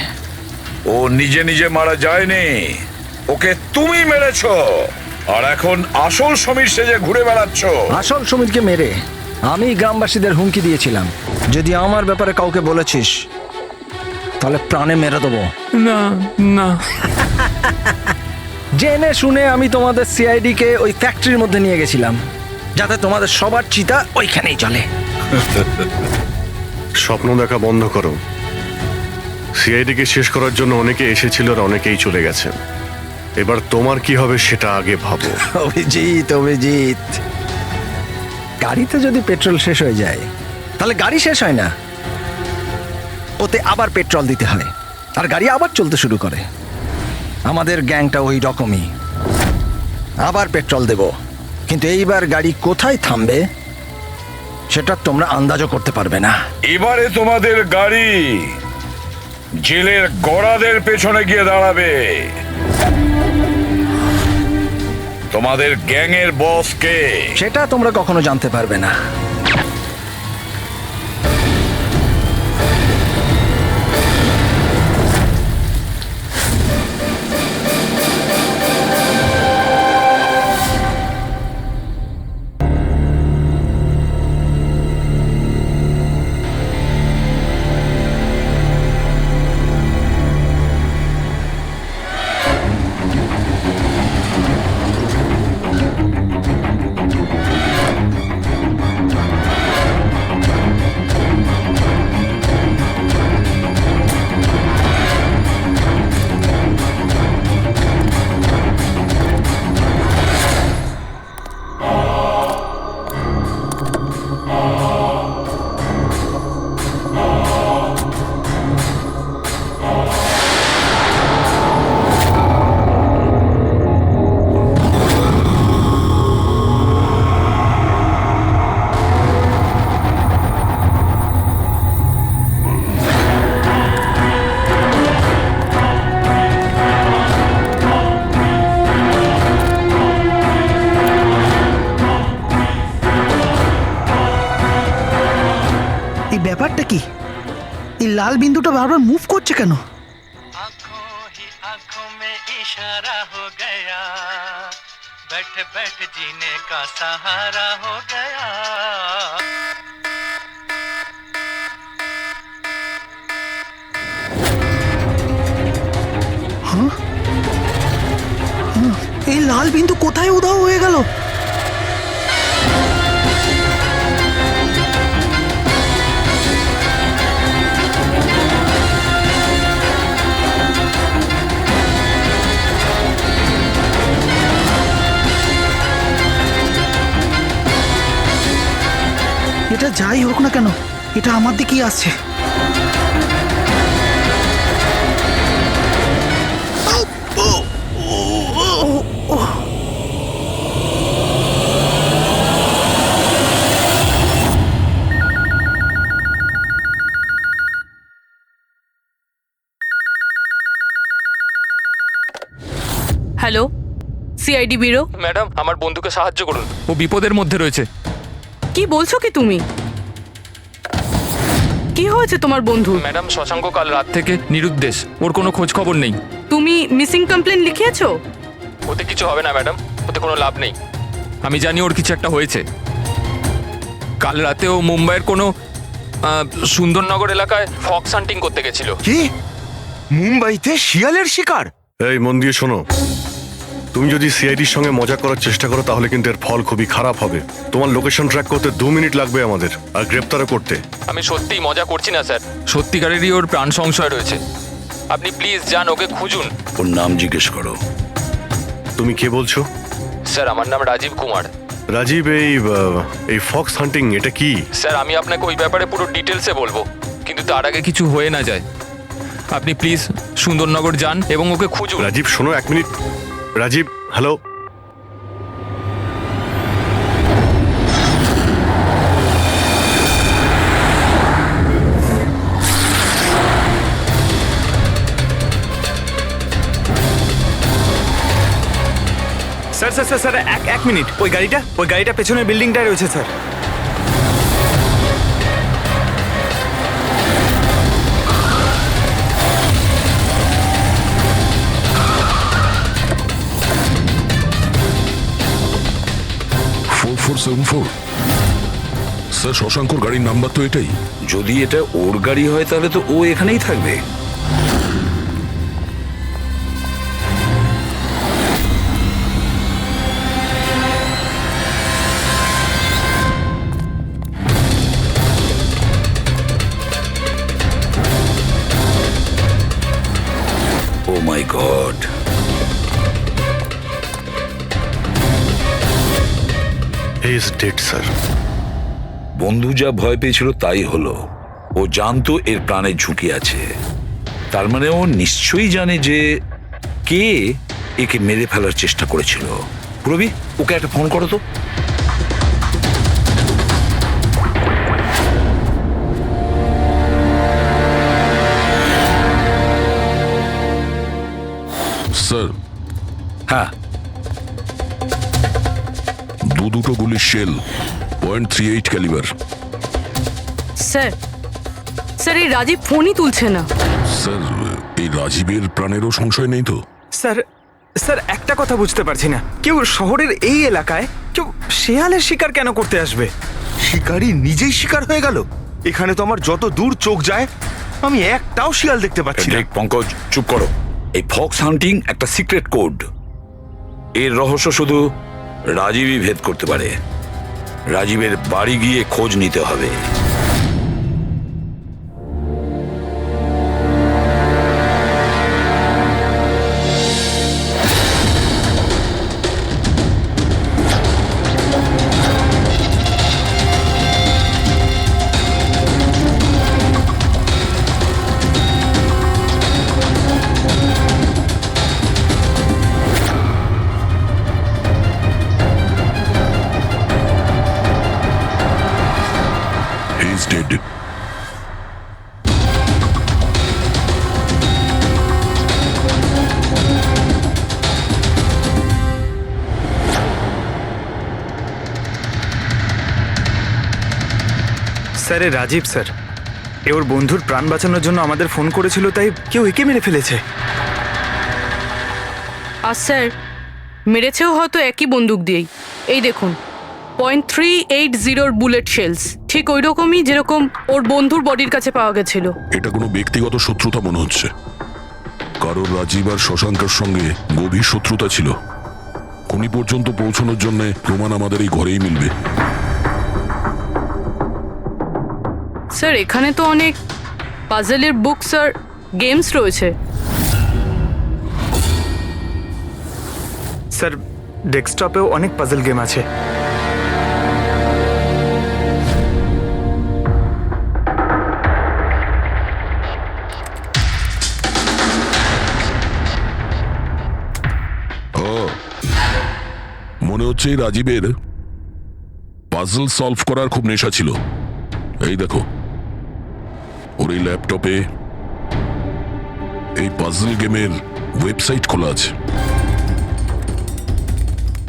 J: ও নিজে নিজে মারা যায়নি, ওকে তুমি মেরেছো, আর এখন আসল সমীর সেজে ঘুরে বেড়াচ্ছ।
D: আসল সমীরকে মেরে আমি গ্রামবাসীদের হুমকি দিয়েছিলাম, যদি আমার ব্যাপারে কাউকে বলেছিস তাহলে প্রাণে মেরে দেবো।
G: না না,
D: জেনে শুনে আমি তোমাদের সিআইডি কে ওই ফ্যাক্টরির মধ্যে নিয়ে গেছিলাম, যাতে তোমাদের সবার চিতা ওইখানেই চলে।
B: স্বপ্ন দেখা বন্ধ করো। সিআইডিকে শেষ করার জন্য অনেকে এসেছিল আর অনেকেই চলে গেছে। এবার তোমার কি হবে সেটা আগে ভাবো।
D: অভিজিৎ, অভিজিৎ, গাড়িতে যদি পেট্রোল শেষ হয়ে যায় তাহলে গাড়ি শেষ হয় না, ওতে আবার পেট্রোল দিতে হয় আর গাড়ি আবার চলতে শুরু করে। আমাদের গ্যাংটা ওই রকমই, আবার পেট্রোল দেব, কিন্তু এইবার গাড়ি কোথায় থামবে সেটা তোমরা আন্দাজও করতে পারবে না।
J: এবারে তোমাদের গাড়ি জেলের গড়াদের পেছনে গিয়ে দাঁড়াবে। তোমাদের গ্যাংয়ের বস কে
D: সেটা তোমরা কখনো জানতে পারবে না।
I: কি? এই লাল বিন্দুটা বারবার মুভ করছে কেন?
L: आंखों में इशारा हो गया, बैठ बैठ जीने का सहारा हो गया।
I: এই লাল বিন্দু কোথায় উধাও হয়ে গেল? এটা যাই হোক না কেন, এটা আমার দিকেই আসছে।
A: Hello, CID bureau.
G: ম্যাডাম, আমার বন্ধুকে সাহায্য করুন, ও বিপদের মধ্যে রয়েছে।
A: কি বলছো কি তুমি? কি হয়েছে তোমার বন্ধু?
G: ম্যাডাম, শশাঙ্ক কাল রাত থেকে নিরুদ্দেশ, ওর কোনো খোঁজ খবর নেই।
A: তুমি মিসিং কমপ্লেন লিখিয়েছো?
G: ওতে কিছু হবে না ম্যাডাম, ওতে কোনো লাভ নেই। আমি জানি ওর কিছু একটা হয়েছে। কাল রাতে ও মুম্বাইয়ের কোনো সুন্দরনগর এলাকায় ফক্স হান্টিং করতে গেছিল।
K: কি? মুম্বাইতে শিয়ালের শিকার?
B: এই মন দিয়ে শোনো, তুমি যদি সিআইডির সঙ্গে মজা করার চেষ্টা করো তাহলে কিন্তু এর ফল খুবই খারাপ হবে। তোমার লোকেশন ট্র্যাক করতে 2 মিনিট লাগবে আমাদের, আর গ্রেপ্তারও করতে।
G: আমি সত্যিই মজা করছি না স্যার, সত্যিকারেরই ওর প্রাণ সংশয় রয়েছে। আপনি প্লিজ যান, ওকে খুঁজুন।
J: ওর নাম জিজ্ঞেস করো।
B: তুমি কে বলছো?
G: স্যার, আমার নাম রাজীব কুমার।
B: রাজীব, এই ফক্স হান্টিং এটা কি?
G: স্যার, আমি আপনাকে ওই ব্যাপারে পুরো ডিটেলসে বলবো, কিন্তু তার আগে কিছু হয়ে না যায়। আপনি প্লিজ সুন্দরনগর যান এবং ওকে খুঁজুন।
B: রাজীব শোনো, 1 মিনিট। Rajib, hello.
K: Sir sir sir sir এক মিনিট। ওই গাড়িটা পেছনের বিল্ডিংটায় রয়েছে স্যার।
C: স্যার, শশাঙ্কর গাড়ির নাম্বার তো এটাই।
J: যদি এটা ওর গাড়ি হয় তাহলে তো ও এখানেই থাকবে। Oh my God,
B: he is dead sir.
J: বন্ধু যা ভয় পেয়েছিল তাই হলো। ও জানতো এর প্রাণের ঝুঁকি আছে, তার মানে ও নিশ্চয়ই জানে যে কে একে মেরে ফেলার চেষ্টা করেছিল। প্রবি, ওকে একটা ফোন করো তো।
C: স্যার,
J: হ্যাঁ,
C: দুটো গুলির শেল, .38 ক্যালিবার।
A: স্যার, স্যার এই রাজীব ফোনই তুলছে না।
C: স্যার, এই রাজীবের প্রাণেরও সংশয় নেই তো?
K: স্যার স্যার একটা কথা বুঝতে পারছি না, কেউ শহরের এই এলাকায় কেউ শেয়ালের শিকার কেন করতে আসবে? শিকারী নিজেই শিকার হয়ে গেল। এখানে তো আমার যত দূর চোখ যায় আমি একটাও শিয়াল দেখতে পাচ্ছি না।
J: পঙ্কজ, চুপ করো। এই ফক্স হান্টিং একটা সিক্রেট কোড। এর রহস্য শুধু রাজীবই ভেদ করতে পারে। রাজীবের বাড়ি গিয়ে খোঁজ নিতে হবে।
C: He's dead.
K: Sir, Rajiv sir. এ ওর বন্ধুর প্রাণ বাঁচানোর জন্য আমাদের ফোন করেছিল, তাই কেউ একে মেরে ফেলেছে।
A: আর স্যার, মেরেছেও হয়তো একই বন্দুক দিয়েই। এই দেখুন, .380 বুলেট শেলস, ঠিক ওই রকমই যেরকম ওর বন্ধুর বডির কাছে পাওয়া গেছিল।
C: এটা কোনো ব্যক্তিগত শত্রুতা মনে হচ্ছে। কারোর রাজীব আর শশাঙ্কের সঙ্গে গভীর শত্রুতা ছিল। খুনি পর্যন্ত পৌঁছানোর জন্য প্রমাণ আমাদের এই ঘরেই মিলবে।
A: স্যার, এখানে তো অনেক পাজেলের বুকস আর গেমস রয়েছে।
K: স্যার, ডেস্কটপেও অনেক পাজল গেম আছে।
C: ও, মনে হচ্ছে এই রাজীবের পাজল সলভ করার খুব নেশা ছিল। এই দেখো, ওর এই ল্যাপটপে এই পাজল গেমের ওয়েবসাইট খোলা আছে।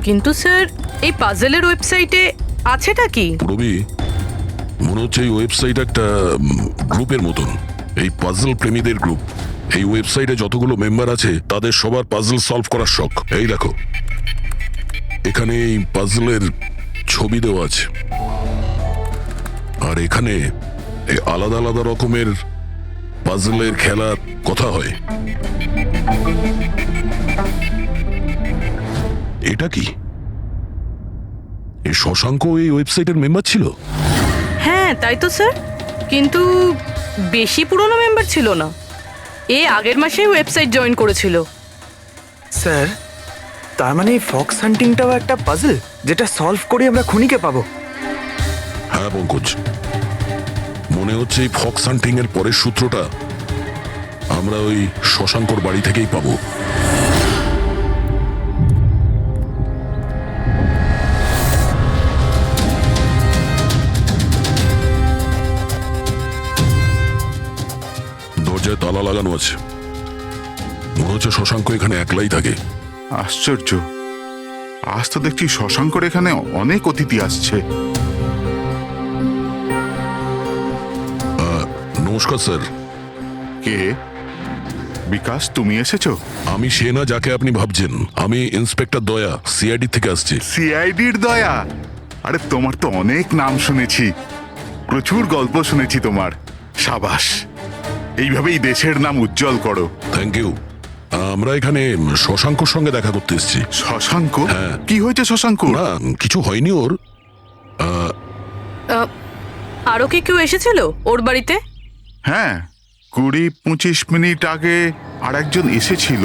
A: কিন্তু স্যার, এই পাজেলের ওয়েবসাইটে আছেটা কি?
C: রবি, মনে হচ্ছে এই ওয়েবসাইট একটা গ্রুপের মতন, এই পাজল প্রেমীদের গ্রুপ। এই ওয়েবসাইটে যতগুলো মেম্বার আছে তাদের সবার পাজল সলভ করার শখ। এই দেখো, এখানে এই পাজলের ছবি দেওয়া আছে, আর এখানে এই আলাদা আলাদা রকমের পাজলের খেলার কথা হয়। এটা কি? এই শশাঙ্ক এই ওয়েবসাইটের মেম্বার ছিল?
A: হ্যাঁ, তাই তো স্যার, কিন্তু বেশি পুরনো মেম্বার ছিল না। এ আগের মাসেই ওয়েবসাইট জয়েন করেছিল।
K: স্যার, তার মানে ফক্স হান্টিংটাও একটা পাজল, যেটা সলভ করে আমরা খুনিকে পাবো।
C: হ্যাঁ পঙ্কজ, মনে হচ্ছে এই ফক্স হান্টিং এর পরের সূত্রটা আমরা ওই শশাঙ্কর বাড়ি থেকেই পাবো। দরজায় তালা লাগানো আছে, মনে হচ্ছে শশাঙ্ক এখানে একলাই থাকে।
H: আশ্চর্য, আজ তো দেখছি শশাঙ্কর এখানে অনেক অতিথি আসছে।
C: নমস্কার স্যার।
H: কে? বিকাশ, তুমি এসেছো?
C: আমি সে না যাকে আপনি ভাবছেন। আমি ইন্সপেক্টর দয়া, সিআইডি থেকে আসছি।
H: সিআইডির দয়া? আরে, তোমার তো অনেক নাম শুনেছি, প্রচুর গল্প শুনেছি তোমার। সাবাস, এইভাবেই দেশের নাম উজ্জ্বল করো।
C: Thank you. আমরা এখানে শশাঙ্কর সঙ্গে দেখা করতে এসেছি।
H: শশাঙ্ক?
C: হ্যাঁ।
H: কি হয়েছে শশাঙ্ক?
C: না, কিছু হয়নি ওর।
A: আরও কি কেউ এসেছিল ওর বাড়িতে?
H: হ্যাঁ, 20-25 মিনিট আগে আর একজন এসেছিল।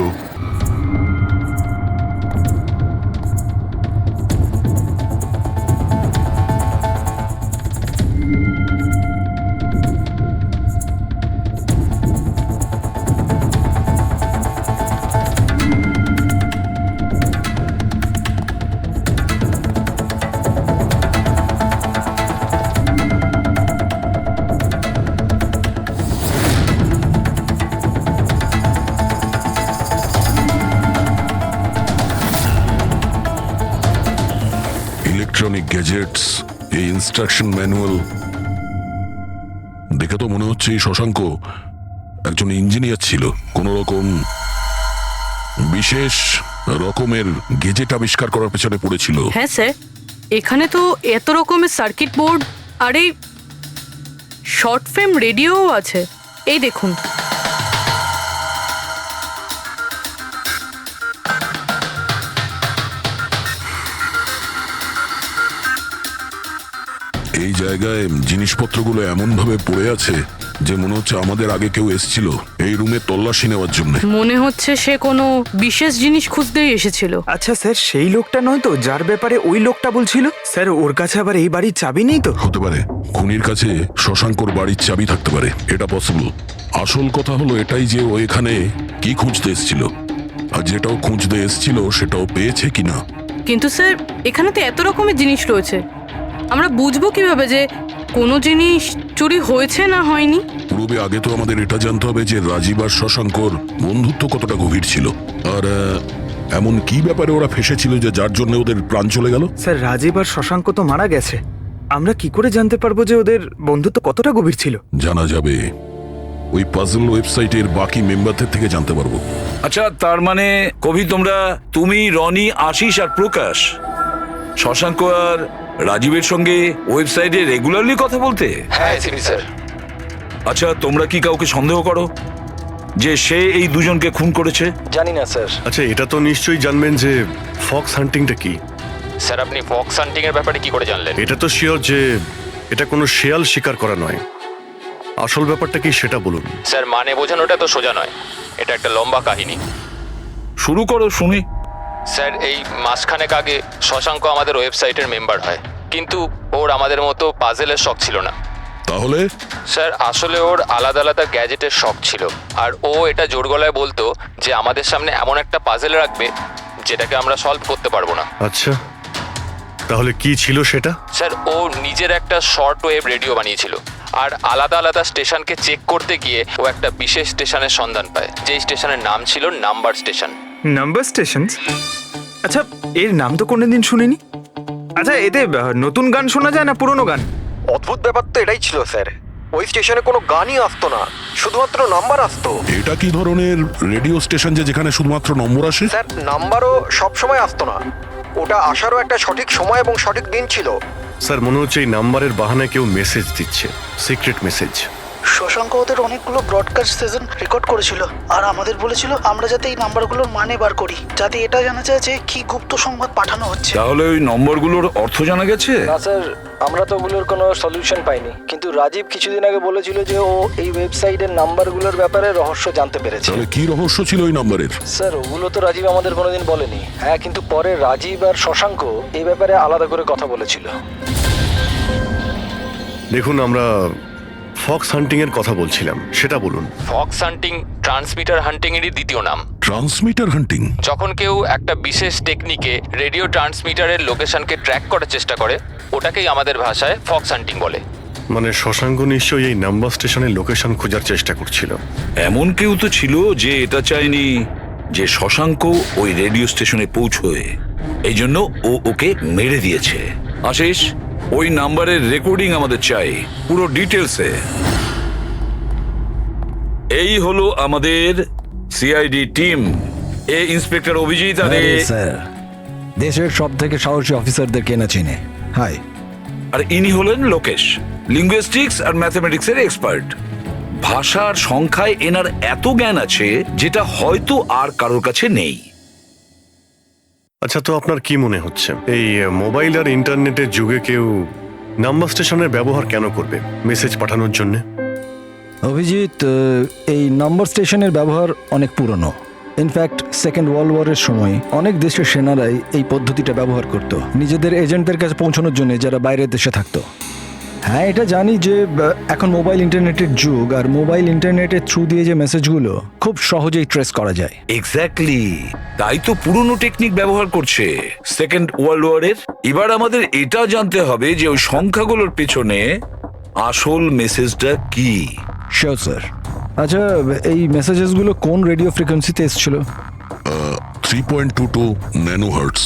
C: ইলেকট্রনিক গ্যাজেটস, এই ইনস্ট্রাকশন ম্যানুয়াল দেখে তো মনে হচ্ছে এই শশাঙ্ক একজন ইঞ্জিনিয়ার ছিল। কোন রকম বিশেষ রকমের গেজেট আবিষ্কার করার পেছনে পড়েছিল।
A: হ্যাঁ স্যার, এখানে তো এত রকমের সার্কিট বোর্ড আর এই শর্ট ফ্রেম রেডিওও আছে। এই দেখুন।
C: এই জায়গায় জিনিসপত্রগুলো এমন ভাবে পড়ে আছে যে মনে হচ্ছে আমাদের আগে কেউ এসেছিল এই রুমে তল্লাশি নেওয়ার জন্য।
A: মনে হচ্ছে সে কোনো বিশেষ জিনিস খুঁজতেই এসেছিল।
K: আচ্ছা স্যার, সেই লোকটা নয় তো যার ব্যাপারে ওই লোকটা বলছিল? স্যার, ওর কাছে আবার এই বাড়ির চাবি নেই তো?
C: হতে পারে খুনির কাছে শশাঙ্কর বাড়ির চাবি থাকতে পারে, এটা পসিবল। আসল কথা হলো এটাই যে ও এখানে কি খুঁজতে এসেছিল, আর যেটাও খুঁজতে এসেছিল সেটাও পেয়েছে কিনা।
A: কিন্তু স্যার, এখানে তো এত রকমের জিনিস রয়েছে, আমরা বুঝবো কিভাবে যে কোনো জিনিস চুরি হয়েছে না হয়নি?
C: পূর্বে আগে তো আমাদের এটা জানতে হবে যে রাজীব আর শশাঙ্কর বন্ধুত্ব কতটা গভীর ছিল, আর এমন কি ব্যাপারে ওরা ফেসেছিল যে যার জন্য ওদের প্রাণ চলে গেল।
K: স্যার, রাজীব আর শশাঙ্ক তো মারা গেছে, আমরা কি করে জানতে পারবো যে ওদের বন্ধুত্ব কতটা গভীর ছিল?
C: জানা যাবে ওই পাজল ওয়েবসাইটের বাকি মেম্বারদের থেকে জানতে পারবো।
J: আচ্ছা, তার মানে কবি তুমি, রনি, আশিস আর প্রকাশ শশাঙ্ক আর রাজীবের সঙ্গে ওয়েবসাইটে রেগুলারলি কথা বলতে?
G: হ্যাঁ এসিপি স্যার।
J: আচ্ছা, তোমরা কি কাউকে সন্দেহ করো যে সে এই দুজনকে খুন করেছে?
K: জানি না স্যার।
B: আচ্ছা, এটা তো নিশ্চয়ই জানবেন যে ফক্স হান্টিংটা কি।
G: স্যার আপনি ফক্স হান্টিং এর ব্যাপারে কি করে জানলেন?
B: এটা তো শিওর যে এটা কোনো শেয়াল শিকার করা নয়। আসল ব্যাপারটা কি সেটা বলুন।
G: স্যার মানে বোঝানোটা তো সোজা নয়, এটা একটা লম্বা কাহিনী।
J: শুরু করো শুনি।
G: স্যার এই মাসখানেক আগে শশাঙ্ক আমাদের ওয়েবসাইটের মেম্বার হয়, কিন্তু ওর আমাদের মতো পাজেলের শখ ছিল না।
C: তাহলে
G: স্যার আসলে ওর আলাদা আলাদা গ্যাজেটের শখ ছিল, আর ও এটা জোর গলায় বলতো যে আমাদের সামনে এমন একটা পাজেল রাখবে যেটাকে আমরা সলভ করতে পারবো না।
B: আচ্ছা, তাহলে কি ছিল সেটা?
G: স্যার ও নিজের একটা শর্ট ওয়েভ রেডিও বানিয়েছিল, আর আলাদা আলাদা স্টেশনকে চেক করতে গিয়ে ও একটা বিশেষ স্টেশনের সন্ধান পায়, যেই স্টেশনের নাম ছিল নাম্বার স্টেশন।
K: Number station? আচ্ছা, এর নাম তো কোনোদিন শুনিনি। আচ্ছা, এতে নতুন গান শোনা যায় না পুরনো গান?
M: অদ্ভুত ব্যাপার তো এটাই ছিল স্যার, ওই স্টেশনে কোনো গানই আসতো না, শুধুমাত্র নাম্বার আসতো।
C: এটা কি ধরনের রেডিও স্টেশন যে যেখানে শুধুমাত্র নম্বর আসে?
M: স্যার নাম্বারও সবসময় আসতো না, ওটা আসারও একটা সঠিক সময় এবং সঠিক দিন ছিল।
B: স্যার মনে হচ্ছে এই নাম্বারের বাহানায় কেউ মেসেজ দিচ্ছে, সিক্রেট মেসেজ।
I: শশাঙ্ক ওদের অনেকগুলো ব্রডকাস্ট সেশন রেকর্ড করেছিল আর আমাদের বলেছিল আমরা যাতে এই নাম্বারগুলোর মানে বার করি, যাতে এটা জানা যায় যে কি গুপ্ত সংবাদ পাঠানো হচ্ছে।
J: তাহলে ওই নম্বরগুলোর অর্থ জানা গেছে?
K: না স্যার, আমরা তো ওগুলোর কোনো সলিউশন পাইনি, কিন্তু রাজীব কিছুদিন আগে বলেছিল যে ও এই ওয়েবসাইটের নাম্বারগুলোর ব্যাপারে রহস্য জানতে পেরেছে।
C: তাহলে কি রহস্য ছিল ওই নাম্বারের?
K: স্যার ওগুলো তো রাজীব আমাদের কোনোদিন বলেনি। হ্যাঁ, কিন্তু পরে রাজীব আর শশাঙ্ক এই ব্যাপারে আলাদা করে কথা বলেছিল।
B: দেখুন, আমরা ফক্স হান্টিং এর কথা বলছিলাম, সেটা বলুন।
G: ফক্স হান্টিং ট্রান্সমিটার হান্টিং এরই দ্বিতীয় নাম।
C: ট্রান্সমিটার হান্টিং?
G: যখন কেউ একটা বিশেষ টেকনিকে রেডিও ট্রান্সমিটারের লোকেশনকে ট্র্যাক করার চেষ্টা করে, ওটাকেই আমাদের ভাষায় ফক্স হান্টিং বলে।
B: মানে শশাঙ্ক নিশ্চয়ই এই নাম্বার স্টেশনের লোকেশন খোঁজার চেষ্টা করছিল।
J: এমন কেউ তো ছিল যে এটা চায়নি যে শশাঙ্ক ওই রেডিও স্টেশনে পৌঁছয়, এই জন্য ও ওকে মেরে দিয়েছে। আশিস, ওই নাম্বারের রেকর্ডিং আমাদের চাই, পুরো ডিটেলসে। এই হলো আমাদের সিআইডি টিম। এ ইন্সপেক্টর অভিজিৎ আর
D: স্যার দেশের সব থেকে সাহসী অফিসারদের কেনা চিনে। হাই।
J: আর ইনি হলেন লোকেশ, লিঙ্গুইস্টিক্স আর ম্যাথমেটিক্সের এক্সপার্ট। ভাষার সংখ্যায় এনার এত জ্ঞান আছে যেটা হয়তো আর কারোর কাছে নেই।
B: আচ্ছা, তো আপনার কি মনে হচ্ছে এই মোবাইল আর ইন্টারনেটের যুগে কেউ নাম্বার স্টেশনের ব্যবহার কেন করবে মেসেজ পাঠানোর জন্য?
D: অভিজিৎ, এই নম্বর স্টেশনের ব্যবহার অনেক পুরনো। ইনফ্যাক্ট সেকেন্ড ওয়ার্ল্ড ওয়ারের সময় অনেক দেশের সেনারাই এই পদ্ধতিটা ব্যবহার করত নিজেদের এজেন্টদের কাছে পৌঁছানোর জন্য, যারা বাইরের দেশে থাকতো। হ্যাঁ, এটা জানি যে এখন মোবাইল ইন্টারনেটের যুগ, আর মোবাইল ইন্টারনেটের থ্রু দিয়ে যে মেসেজগুলো খুব সহজেই ট্রেস করা যায়।
J: এক্স্যাক্টলি, তাই তো পুরনো টেকনিক ব্যবহার করছে সেকেন্ড ওয়ার্ল্ড ওয়ারের। এবার আমাদের এটা জানতে হবে যে ওই সংখ্যাগুলোর পেছনে আসল মেসেজটা কি।
D: Sure sir. আচ্ছা, এই মেসেজেসগুলো কোন রেডিও ফ্রিকোয়েন্সিতে এসেছিল?
C: 3.22 ন্যানোহার্টজ।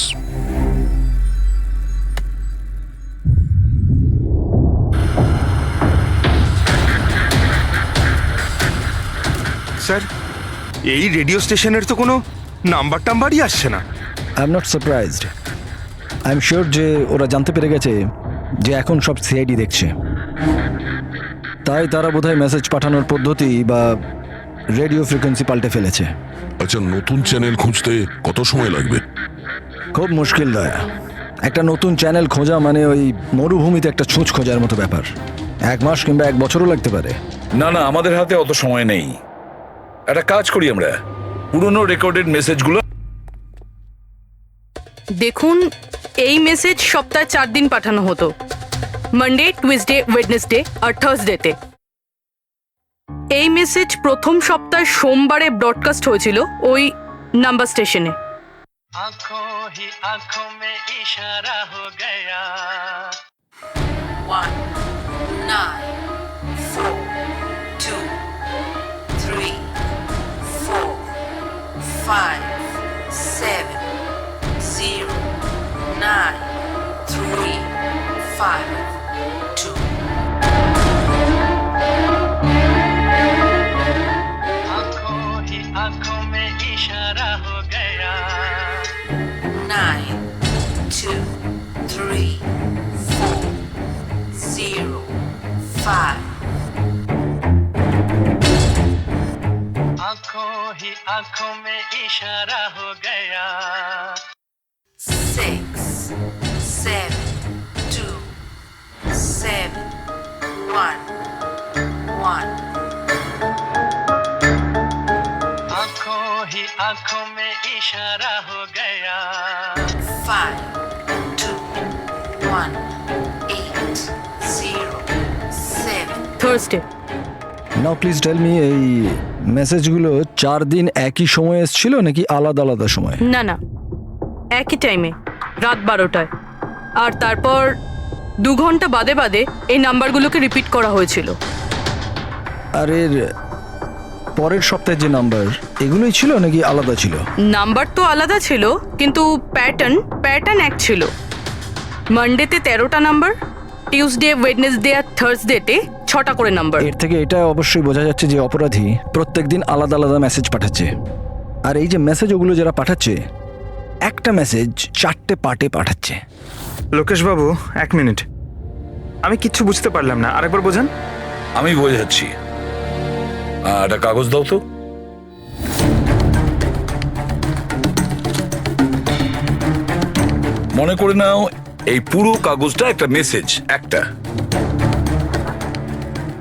K: স্যার, এই রেডিও স্টেশনের তো কোনো নাম্বার টাম্বারই আসছে না।
D: I am not surprised. I am sure যে ওরা জানতে পেরে গেছে যে এখন সব সিআইডি দেখছে, তাই তারা বোধহয় মেসেজ পাঠানোর পদ্ধতি বা রেডিও ফ্রিকোয়েন্সি পাল্টে ফেলেছে।
C: আচ্ছা, নতুন চ্যানেল খুঁজতে কত সময় লাগবে?
D: খুব মুশকিল দয়া। একটা নতুন চ্যানেল খোঁজা মানে ওই মরুভূমিতে একটা ছুঁচ খোঁজার মতো ব্যাপার। 1 মাস কিংবা 1 বছরও লাগতে পারে।
J: না না, আমাদের হাতে অত সময় নেই। একটা কাজ করি, আমরা পুরনো রেকর্ডেড মেসেজগুলো
A: দেখুন, এই মেসেজ সপ্তাহে 4 দিন পাঠানো হতো, মানডে, টুইসডে, ওয়েডনেসডে আর থার্সডেতে। এই মেসেজ প্রথম সপ্তাহে সোমবারে ব্রডকাস্ট হয়েছিল ওই নাম্বার স্টেশনে।
L: आंखों ही आंखों में इशारा हो गया
N: 1 9 4 2 3 4 5 7 0 9 3 5 2.
L: आंखों ही आंखों में इशारा हो गया
N: 9, 2, 3, 4, 0, 5.
L: आंखों ही आंखों में इशारा हो गया
N: 6, 7, 2, 7, 1, 1.
L: आंखों ही आंखों में इशारा हो गया
N: 5, 2, 1, 8, 0, 7.
A: Thursday.
D: Now please tell me, এই মেসেজগুলো 4 দিন একই সময়ে এসেছিল নাকি আলাদা আলাদা সময়?
A: না না, একই টাইমে, রাত 12টায়। আর তারপর 2 ঘন্টা বাদে বাদে এই নাম্বারগুলোকে রিপিট করা হয়েছিল।
D: আর এর পরের সপ্তাহে যে নাম্বার, এগুলোই ছিল নাকি আলাদা ছিল?
A: নাম্বার তো আলাদা ছিল, কিন্তু প্যাটার্ন এক ছিল। মানডেতে 13টা নাম্বার, টিউসডে, ওয়েডনেসডে আর থার্সডেতে 6টা করে নাম্বার।
D: এর থেকে এটা অবশ্যই বোঝা যাচ্ছে যে অপরাধী প্রত্যেকদিন আলাদা আলাদা মেসেজ পাঠাচ্ছে। আর এই যে মেসেজ ওগুলো যারা পাঠাচ্ছে, একটা মেসেজ 4টে পার্টে পাঠাচ্ছে।
K: লোকেশ বাবু, 1 মিনিট, আমি কিচ্ছু বুঝতে পারলাম না, আরেকবার বোঝান।
J: আমি বোঝাচ্ছি। একটা কাগজ দাও তো। মনে করে নাও এই পুরো কাগজটা একটা মেসেজ, একটা।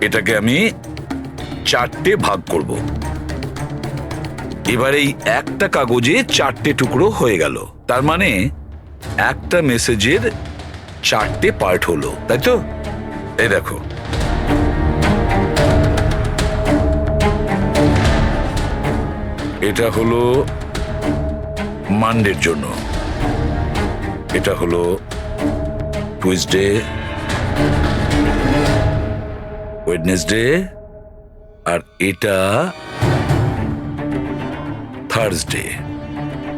J: এটাকে আমি 4টে ভাগ করব। এবার এই একটা কাগজে 4টে টুকরো হয়ে গেল। তার মানে একটা মেসেজের 4টে পার্ট হলো, তাই তো? এই দেখো, এটা হলো মানডের জন্য, এটা হলো টুইসডে, ওয়েডনেসডে, আর এটা থার্সডে।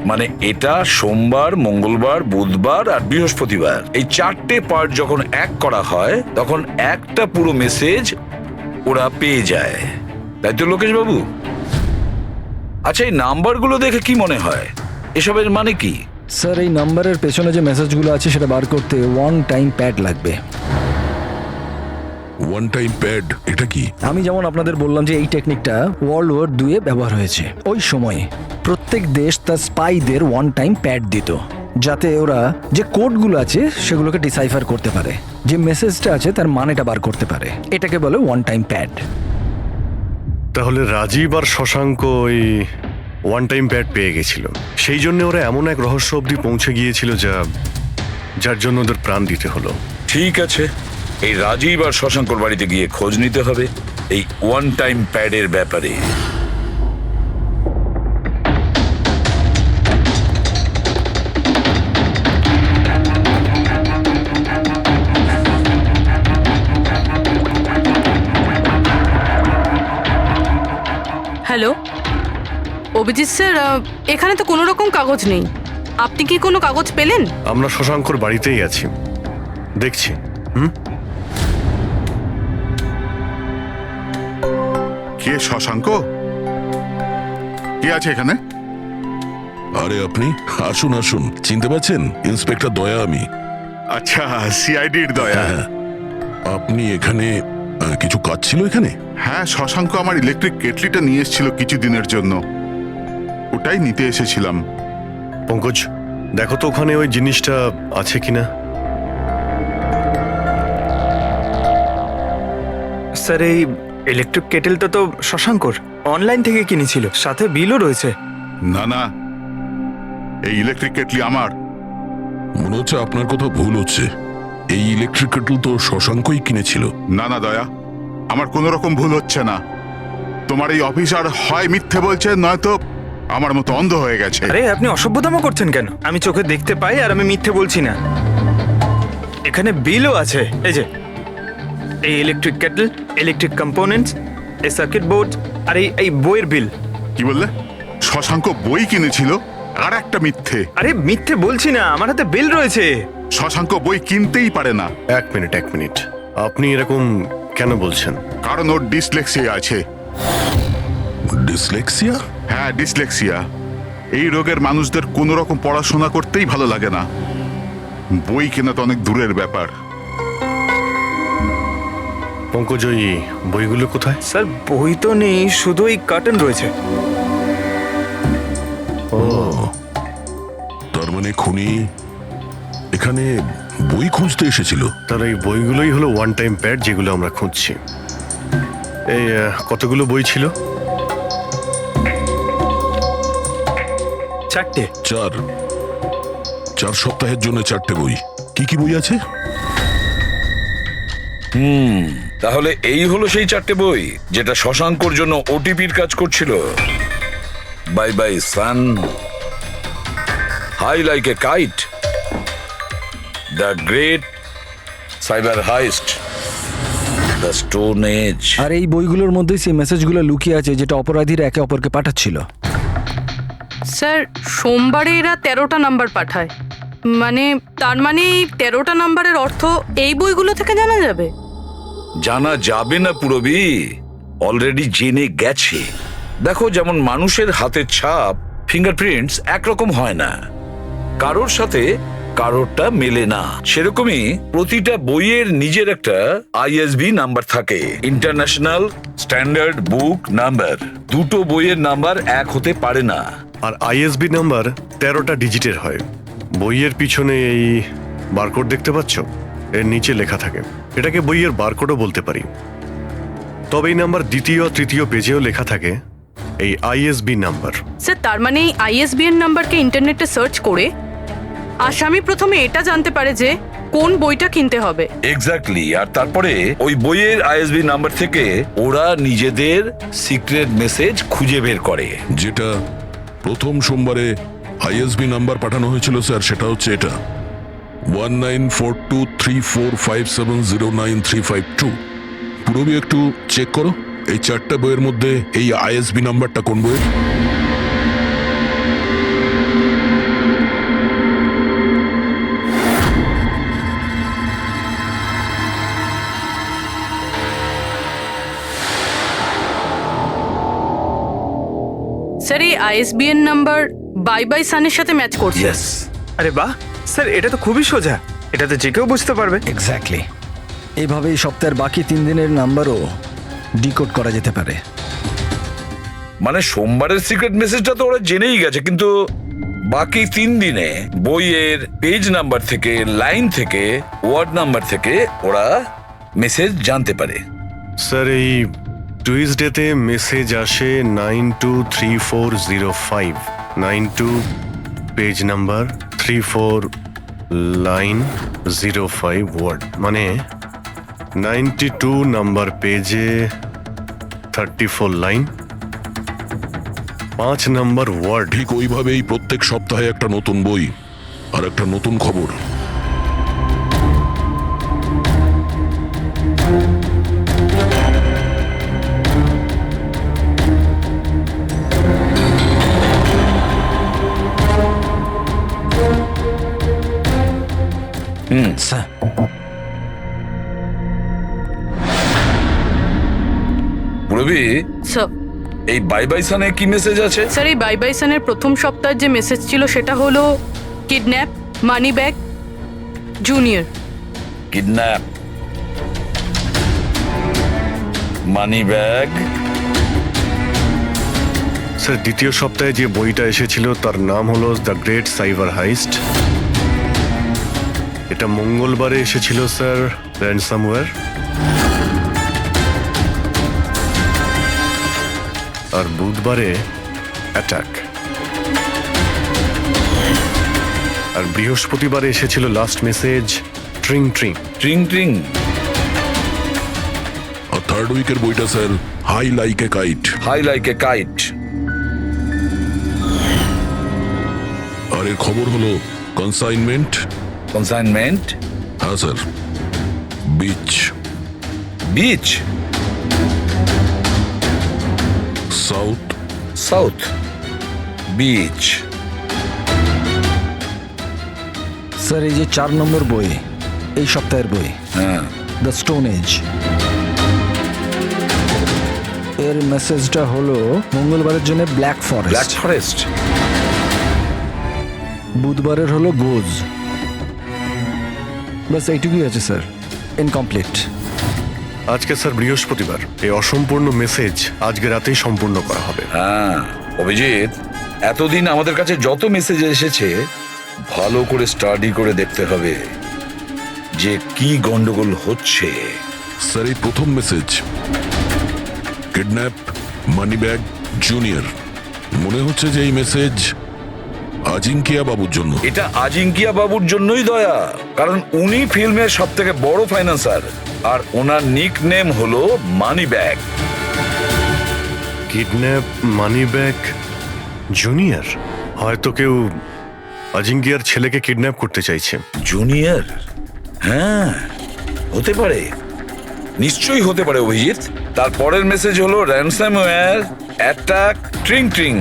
J: মানে এটা সোমবার, মঙ্গলবার, বুধবার আর বৃহস্পতিবার। এই 4টে পার্ট যখন এক করা হয় তখন একটা পুরো মেসেজ ওরা পেয়ে যায়, তাই তো লোকেশ বাবু? আচ্ছা, এই নাম্বারগুলো দেখে কি মনে হয়, এসবের মানে কি?
D: স্যার, এই নাম্বারের পেছনে যে মেসেজগুলো আছে সেটা বার করতে 1 টাইম প্যাড লাগবে।
C: 1 টাইম প্যাড এটা কি?
D: আমি যেমন আপনাদের বললাম যে এই টেকনিকটা ওয়ার্ল্ড ওয়ার 2-এ ব্যবহার হয়েছে। ওই সময়ে প্রত্যেক দেশ তার স্পাইদের 1 টাইম প্যাড দিত, যাতে ওরা যে কোডগুলো আছে সেগুলোকে ডিসাইফার করতে পারে, যে মেসেজটা আছে তার মানেটা বার করতে পারে। এটাকে বলে 1 টাইম প্যাড।
B: তাহলে রাজীব আর শশাঙ্ক ওই 1 টাইম প্যাড পেয়ে গেছিল, সেই জন্য ওরা এমন এক রহস্য অবধি পৌঁছে গিয়েছিল যার জন্য ওদের প্রাণ দিতে হলো।
J: ঠিক আছে, এই রাজীব আর শশাঙ্কর বাড়িতে গিয়ে খোঁজ নিতে হবে এই 1 টাইম প্যাডের ব্যাপারে।
A: হ্যালো অভিজিৎ স্যার, এখানে তো কোনো রকম কাগজ নেই। আপনি কি কোনো কাগজ পেলেন?
B: আমরা শশাঙ্কর বাড়িতেই আছি, দেখছি।
H: কে শশাঙ্ক? কে আছে এখানে?
C: আরে আপনি আসুন আসুন, চিনতে পারছেন? ইন্সপেক্টর দয়া আমি।
H: আচ্ছা, সিআইডির দয়া।
C: আপনি এখানে কিছু কাজ ছিল এখানে?
H: হ্যাঁ, শশাঙ্ক আমার ইলেকট্রিক কেটলিটা নিয়ে এসেছিল কিছুদিনের জন্য, ওটাই নিতে এসেছিলাম।
B: পঙ্কজ, দেখো তো ওখানে ওই জিনিসটা আছে কিনা।
K: স্যার, এই ইলেকট্রিক কেটেলটা তো শশাঙ্কর অনলাইন থেকে কিনেছিল, সাথে বিলও রয়েছে।
H: না না, এই ইলেকট্রিক কেটলি আমার।
C: মনে হচ্ছে আপনার কোথাও ভুল হচ্ছে। এই ইলেকট্রিক কেটল তো শশাঙ্কই কিনেছিল।
H: না না দয়া, আমার কোনো রকম ভুল হচ্ছে না। তোমার এই অফিসার হয় মিথ্যে বলছে, নয়তো আমার মতো অন্ধ হয়ে গেছে।
K: আরে আপনি অসভ্যতামো করছেন কেন? আমি চোখে দেখতে পাই আর আমি মিথ্যে বলছি না। এখানে বিলও আছে, এই যে এই ইলেকট্রিক কেটল, ইলেকট্রিক কম্পোনেন্টস, এই সার্কিট বোর্ড আর এই বইয়ের বিল।
H: কি বললে? শশাঙ্ক বই কিনেছিল আর একটা মিথ্যে?
K: আরে মিথ্যে বলছি না, আমার হাতে বিল রয়েছে।
H: শশাঙ্ক বই কিনতেই পারে না।
B: এক মিনিট, আপনি এরকম কেন বলছেন?
H: কারণ ওর ডিসলেক্সিয়া আছে।
C: ডিসলেক্সিয়া?
H: হ্যাঁ, ডিসলেক্সিয়া। এই রোগের মানুষদের কোনো রকম পড়াশোনা করতেই ভালো লাগে না। বই কেনা তো অনেক দূরের ব্যাপার।
B: পঙ্কজয়ী, বইগুলো কোথায়?
K: স্যার বই তো নেই, শুধু এই কার্টন রয়েছে।
B: ও,
C: তার মানে খুনি এখানে বই খুঁজতে এসেছিল।
B: তার এই বইগুলোই হলো ওয়ান টাইম প্যাড যেগুলো আমরা খুঁজছি। এই কতগুলো বই ছিল?
K: 4টে।
C: 4 সপ্তাহের জন্য 4টে বই। কি কি বই আছে?
J: তাহলে এই হলো সেই 4টে বই যেটা শশাঙ্কর জন্য ওটিপির কাজ করছিল। Bye bye sun, high like a kite, the great cyber heist, the stone age.
D: আর এই বইগুলোর মধ্যেই সেই মেসেজগুলো লুকিয়ে আছে যেটা অপরাধীরা একে অপরকে পাঠাচ্ছিল।
A: স্যার, সোমবারে এরা 13টা নাম্বার পাঠায়, মানে তার মানে এই 13টা নাম্বারের অর্থ এই বইগুলো থেকে জানা যাবে?
J: জানা যাবে না পুরবি, অলরেডি জেনে গেছে। দেখো, যেমন মানুষের হাতের ছাপ ফিঙ্গারপ্রিন্টস একরকম হয় না, কারোর সাথে কারোরটা মেলে না, সেরকমই প্রতিটা বইয়ের নিজের একটা আইএসবি নাম্বার থাকে, ইন্টারন্যাশনাল স্ট্যান্ডার্ড বুক নাম্বার। দুটো বইয়ের নাম্বার এক হতে পারে না।
B: আর আইএসবি নাম্বার 13টা ডিজিটের হয়। বইয়ের পিছনে এই বারকোড দেখতে পাচ্ছ? এর নিচে লেখা থাকে। এটাকে বইয়ের বারকোডও বলতে পারি। তবে এই নাম্বার দ্বিতীয় আর তৃতীয় পেজেও লেখা থাকে এই আইএসবি নাম্বার।
A: স্যার, তার মানে এই আইএসবিএন নাম্বারকে ইন্টারনেটে সার্চ করে আসামি প্রথমে এটা জানতে পারে যে কোন বইটা কিনতে হবে।
J: এক্স্যাক্টলি। আর তারপরে ওই বইয়ের আইএসবি নাম্বার থেকে ওরা নিজেদের সিক্রেট মেসেজ খুঁজে বের করে।
C: যেটা প্রথম সোমবারে আইএসবি নাম্বার পাঠানো হয়েছিল স্যার, সেটা হচ্ছে এটা 194234570935 পুরোবি একটু চেক করো এই 4টা বইয়ের মধ্যে এই আইএসবি নাম্বারটা কোন বইয়ের।
A: স্যার, এই আইএসবিএন নাম্বার বাই বাই সানের সাথে ম্যাচ করছে।
K: আরে বাহ স্যার, এটা তো খুবই সোজা, এটা তো যে কেউ বুঝতে পারবে।
D: এক্স্যাক্টলি। এইভাবেই সপ্তাহের বাকি 3 দিনের নাম্বারও ডিকোড করা যেতে পারে।
J: মানে সোমবারের সিক্রেট মেসেজটা তো ওরা জেনেই গেছে, কিন্তু বাকি 3 দিনে বইয়ের পেজ নাম্বার থেকে, লাইন থেকে, ওয়ার্ড নাম্বার থেকে ওরা মেসেজ জানতে পারে।
B: স্যার, এই টুইসডেতে মেসেজ আসে 923405, 92 পেজ নাম্বার, 34 লাইন, 05 ওয়ার্ড, মানে 92 নাম্বার পেজে 34 লাইন, 5 নাম্বার ওয়ার্ড।
C: ঠিক ওইভাবেই প্রত্যেক সপ্তাহে একটা নতুন বই আর একটা নতুন খবর।
D: স্যার,
J: পুরবি,
A: স্যার,
J: এই বাই বাই সানে কি মেসেজ আছে?
A: স্যার, এই বাই বাই সানের প্রথম সপ্তাহের যে মেসেজ ছিল সেটা হলো kidnap, money bag, junior.
J: Kidnap, money bag.
B: Sir, দ্বিতীয় সপ্তাহে যে বইটা এসেছিল তার নাম হলো দ্য গ্রেট সাইবার হাইস্ট। এটা মঙ্গলবারে এসেছিল স্যার, র্যানসামওয়্যার। আর বুধবারে অ্যাটাক। আর বৃহস্পতিবারে এসেছিল last message tring tring.
J: Tring tring.
C: আর থার্ড উইকের বইটা sir high like a kite.
J: High like a kite.
C: আর এর খবর হলো কনসাইনমেন্ট।
J: কনসাইনমেন্ট?
C: হ্যাঁ sir. Beach.
J: Beach?
C: South.
J: South beach.
D: Sir এই যে 4 নম্বর বই, এই সপ্তাহের বই,
J: হ্যাঁ,
D: দ্য স্টোন এজ, এর মেসেজটা হলো মঙ্গলবারের জন্য ব্ল্যাক
J: ব্ল্যাক
D: ফরেস্ট,
J: ফরেস্ট।
D: বুধবারের হলো গোজ। বাস এইটুকুই আছে স্যার, ইনকমপ্লিট।
B: আজকে স্যার বৃহস্পতিবার, এই অসম্পূর্ণ মেসেজ আজকে রাতেই সম্পূর্ণ করা হবে।
J: হ্যাঁ অভিজিৎ, এতদিন আমাদের কাছে যত মেসেজ এসেছে ভালো করে স্টাডি করে দেখতে হবে যে কি গন্ডগোল হচ্ছে।
C: স্যার এই প্রথম message, kidnap money bag junior, মনে হচ্ছে যে এই মেসেজ আজিঙ্কিয়া বাবুর জন্য।
J: এটা আজিঙ্কিয়া বাবুর জন্যই দয়া, কারণ উনি ফিল্মের সব থেকে বড় ফাইন্যান্সার আর ওনার নিক নেম হলো money bag.
B: Kidnap money bag junior, হয়তো কেউ অজিঙ্কিয়ার ছেলেকে কিডন্যাপ করতে চাইছে।
J: জুনিয়র? হ্যাঁ হতে পারে, নিশ্চয়ই হতে পারে অভিজিৎ। তারপরের মেসেজ হলো র্যানসামওয়্যার অ্যাটাক ট্রিং ট্রিং।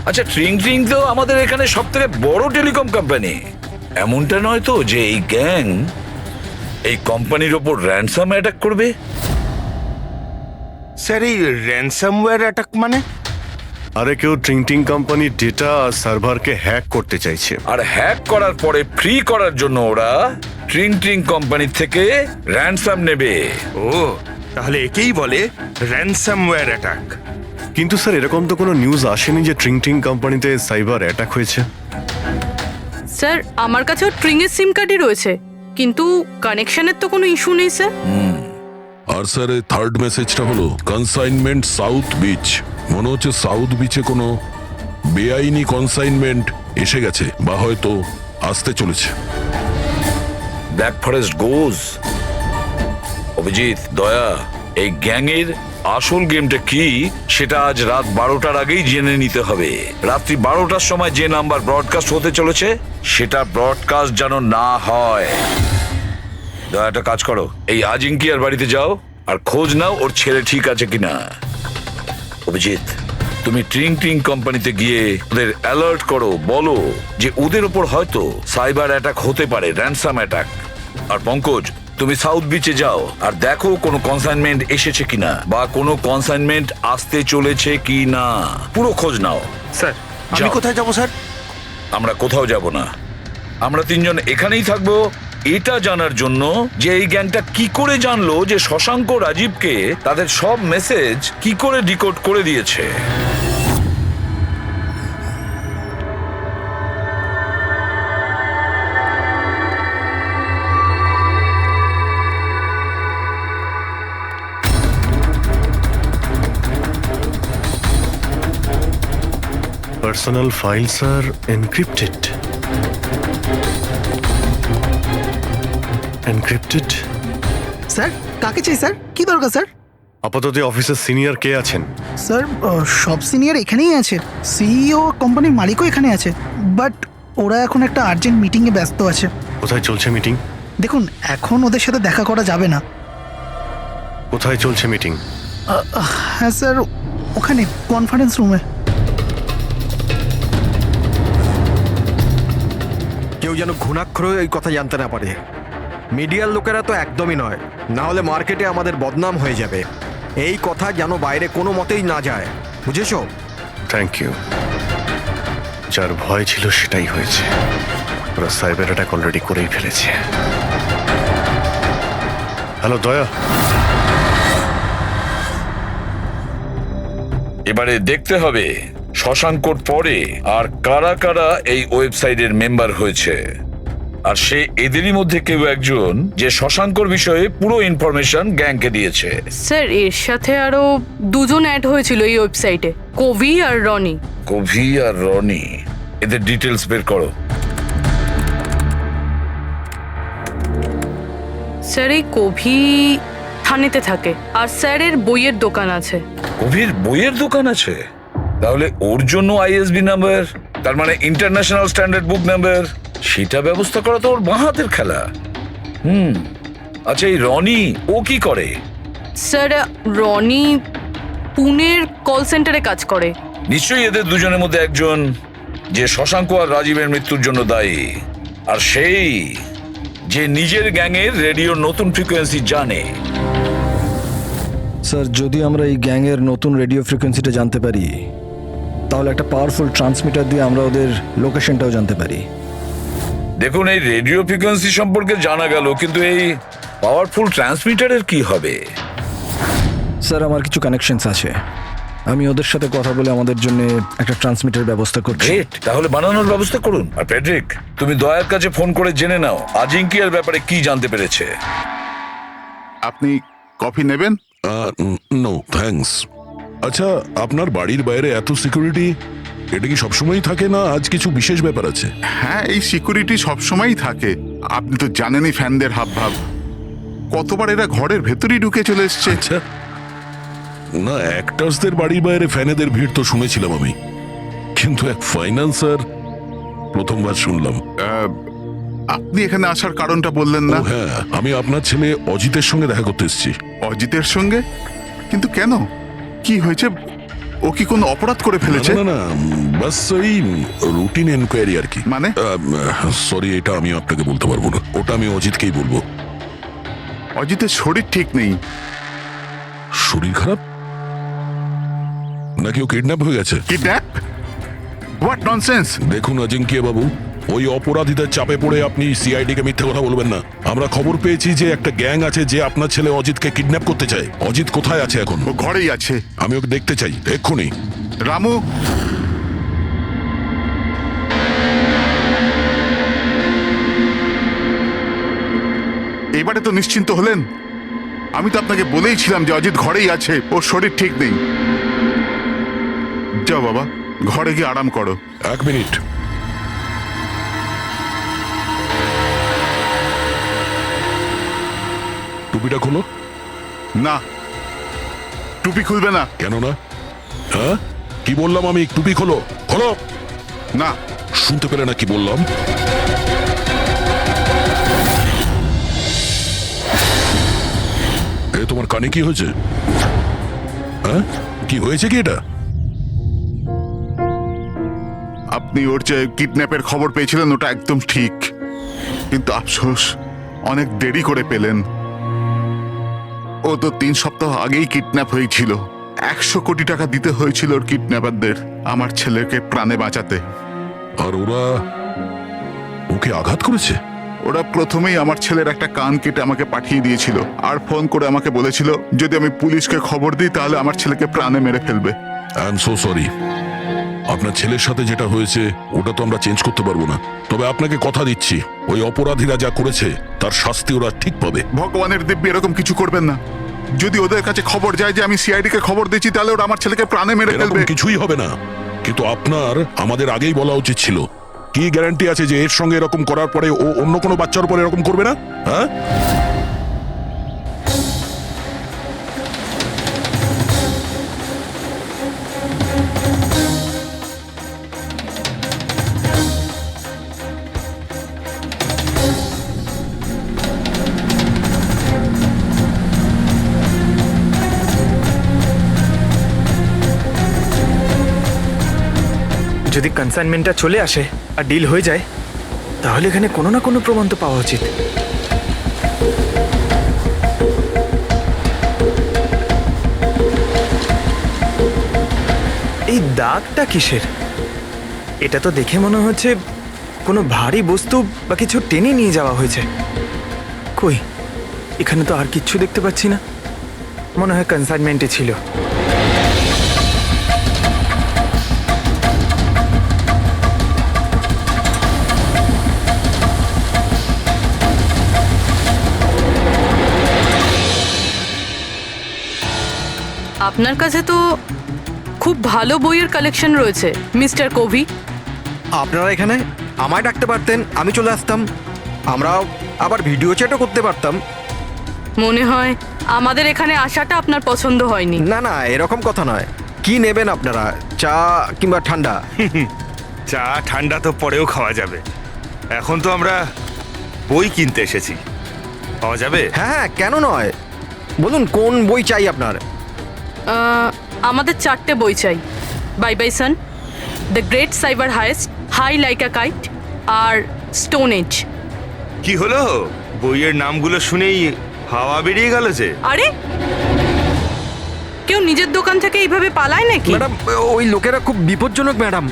J: আচ্ছা ট্রিং ট্রিং তো আমাদের এখানে সব থেকে বড় টেলিকম কোম্পানি। এমনটা নয় তো যে এই গ্যাং এই কোম্পানির ওপর র্যানসাম অ্যাটাক করবে?
K: স্যার এই র্যানসামওয়্যার অ্যাটাক মানে?
B: আরে কেউ ট্রিং ট্রিং কোম্পানির ডেটা আর সার্ভারকে হ্যাক করতে চাইছে।
J: আর হ্যাক করার পরে ফ্রি করার জন্য ওরা ট্রিং ট্রিং কোম্পানি থেকে র্যানসাম নেবে।
K: ও তাহলে একেই বলে র্যানসামওয়্যার অ্যাটাক।
B: কিন্তু স্যার এরকম তো কোনো নিউজ আসেনি যে ট্রিং ট্রিং কোম্পানিতে সাইবার অ্যাটাক হয়েছে।
A: স্যার আমার কাছেও ট্রিংয়ের সিম কার্ডই রয়েছে, কিন্তু কানেকশনের তো কোনো ইস্যু নেই স্যার।
C: আর স্যার এই থার্ড মেসেজটা হলো কনসাইনমেন্ট সাউথ বিচ, মনে হচ্ছে সাউথ বিচে কোনো বেআইনি কনসাইনমেন্ট এসে গেছে বা হয়তো আসতে চলেছে।
J: ব্ল্যাক ফরেস্ট গোজ। অভিজিৎ, দয়া, এই গ্যাংয়ের আসল গেমটা কি সেটা আজ রাত 12টার আগেই জেনে নিতে হবে। রাত্রি 12টার সময় যে নাম্বার ব্রডকাস্ট হতে চলেছে সেটা ব্রডকাস্ট যেন না হয়। দয়া একটা কাজ করো, এই আজিঙ্কিয়ার বাড়িতে যাও আর খোঁজ নাও ওর ছেলে ঠিক আছে কিনা। অভিজিৎ, তুমি ট্রিং ট্রিং কোম্পানিতে গিয়ে ওদের অ্যালার্ট করো, বলো যে ওদের ওপর হয়তো সাইবার অ্যাটাক হতে পারে, র্যানসাম অ্যাটাক। আর পঙ্কজ, তুমি সাউথ বিচে যাও আর দেখো কোনো কনসাইনমেন্ট এসেছে কিনা বা কোনো কনসাইনমেন্ট আসতে চলেছে কিনা, পুরো খোঁজ নাও।
K: স্যার আমি কোথায় যাব স্যার?
J: আমরা কোথাও যাব না, আমরা তিনজন এখানেই থাকবো এটা জানার জন্য যে এই গ্যাংটা কি করে জানলো যে শশাঙ্ক রাজীবকে তাদের সব মেসেজ কি করে ডিকোড করে দিয়েছে।
B: Personal files are encrypted. Encrypted?
I: Sir কাকে চাই স্যার? কি দরকার স্যার?
B: আপাতত অফিসের সিনিয়র কে আছেন?
I: স্যার সব সিনিয়র এখানেই আছে, সিইও কোম্পানির মালিকও এখানে আছে, বাট ওরা এখন একটা আর্জেন্ট মিটিংয়ে ব্যস্ত আছে।
B: কোথায় চলছে মিটিং?
I: দেখুন এখন ওদের সাথে দেখা করা যাবে না।
B: কোথায় চলছে মিটিং?
I: হ্যাঁ স্যার, ওখানে কনফারেন্স রুমে।
M: কেউ যেন ঘুণাক্ষর এই কথা জানতে না পারে। মিডিয়ার লোকেরা তো একদমই নয়, না হলে মার্কেটে আমাদের বদনাম হয়ে যাবে। এই কথা যেন বাইরে কোনো মতেই না যায়, বুঝেছো?
B: Thank you. যার ভয় ছিল সেটাই হয়েছে, ওরা সাইবার অ্যাটাক অলরেডি করেই ফেলেছে। হ্যালো দয়া,
J: এবারে দেখতে হবে শশাঙ্কর পরে আর কারা কারা এই ওয়েবসাইটের মেম্বার হয়েছে, আর সে এদেরই মধ্যে কেউ একজন যে শশাঙ্কর বিষয়ে পুরো ইনফরমেশন গ্যাংকে দিয়েছে।
A: স্যার এর সাথে আরো দুজন অ্যাড হয়েছিল এই ওয়েবসাইটে, কবি আর রনি।
J: কবি আর রনি, এদের ডিটেলস বের করো।
A: স্যার এই কবি থানেতে থাকে আর স্যারের বইয়ের দোকান আছে।
J: কবির বইয়ের দোকান আছে? তাহলে ওর জন্য আইএসবি নাম্বার, তার মানে ইন্টারন্যাশনাল স্ট্যান্ডার্ড বুক নাম্বার, সেটা ব্যবস্থা করা তো ওর বাঁ হাতের খেলা। আচ্ছা এই রনি ও কি করে?
A: স্যার রনি পুনের কল সেন্টারে কাজ করে।
J: নিশ্চয়ই এদের দুজনের মধ্যে একজন যে শশাঙ্ক আর রাজীবের মৃত্যুর জন্য দায়ী। আর সেই যে নিজের গ্যাংয়ের রেডিও নতুন ফ্রিকোয়েন্সি জানে।
D: স্যার যদি আমরা এই গ্যাংয়ের নতুন রেডিও ফ্রিকোয়েন্সিটা জানতে পারি তাহলে একটা পাওয়ারফুল ট্রান্সমিটার দিয়ে আমরা ওদের লোকেশনটাও জানতে পারি।
J: দেখুন, এই রেডিও ফ্রিকোয়েন্সি সম্পর্কে জানা গেল, কিন্তু এই পাওয়ারফুল ট্রান্সমিটারের কি হবে?
D: স্যার আমার কিছু কানেকশনস আছে, আমি ওদের সাথে কথা বলে আমাদের জন্য একটা ট্রান্সমিটার ব্যবস্থা করছি।
J: গ্রেট, তাহলে বানানোর ব্যবস্থা করুন। আর ফেডরিক, তুমি দয়ার কাছে ফোন করে জেনে নাও আজিঙ্কিয়ার ব্যাপারে কি জানতে পেরেছে।
H: আপনি কফি নেবেন?
C: No thanks. আচ্ছা, আপনার বাড়ির বাইরে এত সিকিউরিটি, এটা কি সবসময়ই থাকে না আজ কিছু বিশেষ ব্যাপার আছে?
H: হ্যাঁ, এই সিকিউরিটি সবসময়ই থাকে। আপনি তো জানেনই ফ্যানদের হাবভাব, কতবার এরা ঘরের ভেতরেই ঢুকে চলে এসছে।
C: আচ্ছা, না অ্যাক্টার্সদের বাড়ির বাইরে ফ্যানেদের ভিড় তো শুনেছিলাম আমি, কিন্তু এক ফাইন্যান্সার প্রথমবার শুনলাম।
H: আপনি এখানে আসার কারণটা বললেন না?
C: হ্যাঁ, আমি আপনার ছেলে অজিতের সঙ্গে দেখা করতে এসেছি।
H: অজিতের সঙ্গে? কিন্তু কেন, কি হয়েছে? ও কি কোনো অপরাধ করে ফেলেছে?
C: না না, বাস ওই রুটিন এনকোয়ারি আর কি।
H: মানে?
C: সরি, এটা আমি আপনাকে বলতে পারবো না, ওটা আমি অজিতকেই বলবো।
H: অজিতের শরীর ঠিক নেই।
C: শরীর খারাপ নাকি ও কিডন্যাপ হয়ে গেছে?
H: কিডন্যাপ? What nonsense!
C: দেখুন অজিঙ্কিয়া বাবু, ওই অপরাধীদের চাপে পড়ে আপনি সিআইডি কে মিথ্যে কথা বলবেন না। আমরা খবর পেয়েছি যে একটা গ্যাং আছে যে আপনার ছেলে অজিতকে কিডন্যাপ করতে চায়। অজিত কোথায় আছে এখন?
H: ও ঘরেই আছে।
C: আমি ওকে দেখতে চাই এক্ষুনি।
H: রামু, এবারে তো নিশ্চিন্ত হলেন? আমি তো আপনাকে বলেইছিলাম যে অজিত ঘরেই আছে, ওর শরীর ঠিক নেই। যাও বাবা, ঘরে গিয়ে আরাম করো।
C: এক মিনিট। টুপিটা খোলো।
H: না, টুপি খুলবে না।
C: কেন না? হ্যাঁ, কি বললাম আমি? টুপি খোলো, খোলো।
H: না।
C: শুনতে পেলে না কি বললাম? এ তোমার কানে কি হয়েছে? হ্যাঁ, কি হয়েছে কি এটা?
H: আপনি ওর যে কিডন্যাপের খবর পেয়েছিলেন ওটা একদম ঠিক, কিন্তু আফসোস অনেক দেরি করে পেলেন। ও তো 3 সপ্তাহ আগেই কিডন্যাপ হয়েছিল। 100 কোটি টাকা দিতে হয়েছিল ওর কিডন্যাপারদের আমার ছেলেকে প্রাণে বাঁচাতে।
C: আর ওরা ওকে আঘাত করেছে?
H: ওরা প্রথমেই আমার ছেলের একটা কান কেটে আমাকে পাঠিয়ে দিয়েছিল, আর ফোন করে আমাকে বলেছিল যদি আমি পুলিশকে খবর দিই তাহলে আমার ছেলেকে প্রাণে মেরে ফেলবে।
C: I am so sorry. আপনার ছেলের সাথে যেটা হয়েছে ওটা তো আমরা চেঞ্জ করতে পারবো না, তবে আপনাকে কথা দিচ্ছি ওই অপরাধীরা যা করেছে তার শাস্তি ওরা ঠিক পাবে।
H: ভগবানের দিব্যি এরকম কিছু করবেন না। যদি ওদের কাছে খবর যায় যে আমি সিআইডি কে খবর দিচ্ছি তাহলে ওরা আমার ছেলেকে প্রাণে মেরে ফেলবে।
C: কিছুই হবে না, কিন্তু আপনার আমাদের আগেই বলা উচিত ছিল। কি গ্যারান্টি আছে যে এর সঙ্গে এরকম করার পরে ও অন্য কোনো বাচ্চার উপর এরকম করবে না? হ্যাঁ,
K: যদি কনসাইনমেন্টটা চলে আসে আর ডিল হয়ে যায় তাহলে এখানে কোনো না কোনো প্রমাণ তো পাওয়া উচিত। এই দাগটা কিসের? এটা তো দেখে মনে হচ্ছে কোনো ভারী বস্তু বা কিছু টেনে নিয়ে যাওয়া হয়েছে। কই, এখানে তো আর কিচ্ছু দেখতে পাচ্ছি না। মনে হয় কনসাইনমেন্টে ছিল।
A: আপনার কাছে তো খুব ভালো বইয়ের কালেকশন রয়েছে মিস্টার কোভি।
M: আপনারা এখানে আমায় ডাকতে পারতেন, আমি চলে আসতাম। আমরাও আবার ভিডিও চ্যাটও করতে পারতাম।
A: মনে হয় আমাদের এখানে আসাটা আপনার পছন্দ হয়নি।
M: না না, এরকম কথা নয়। কি নেবেন আপনারা, চা কিংবা ঠান্ডা?
O: চা ঠান্ডা তো পরেও খাওয়া যাবে, এখন তো আমরা বই কিনতে এসেছি, পাওয়া যাবে?
M: হ্যাঁ হ্যাঁ, কেন নয়, বলুন কোন বই চাই আপনার?
A: আমাদের 4টে বই চাই। Bye bye sun, the great cyber heist, high like a kite আর স্টোন এজ।
O: কি হলো বইয়ের নামগুলো শুনেই হাওয়া বেরিয়ে গেল যে।
A: আরে কেউ নিজের দোকান থেকে এইভাবে পালায় নাকি?
M: ম্যাডাম ওই লোকেরা খুব বিপজ্জনক ম্যাডাম,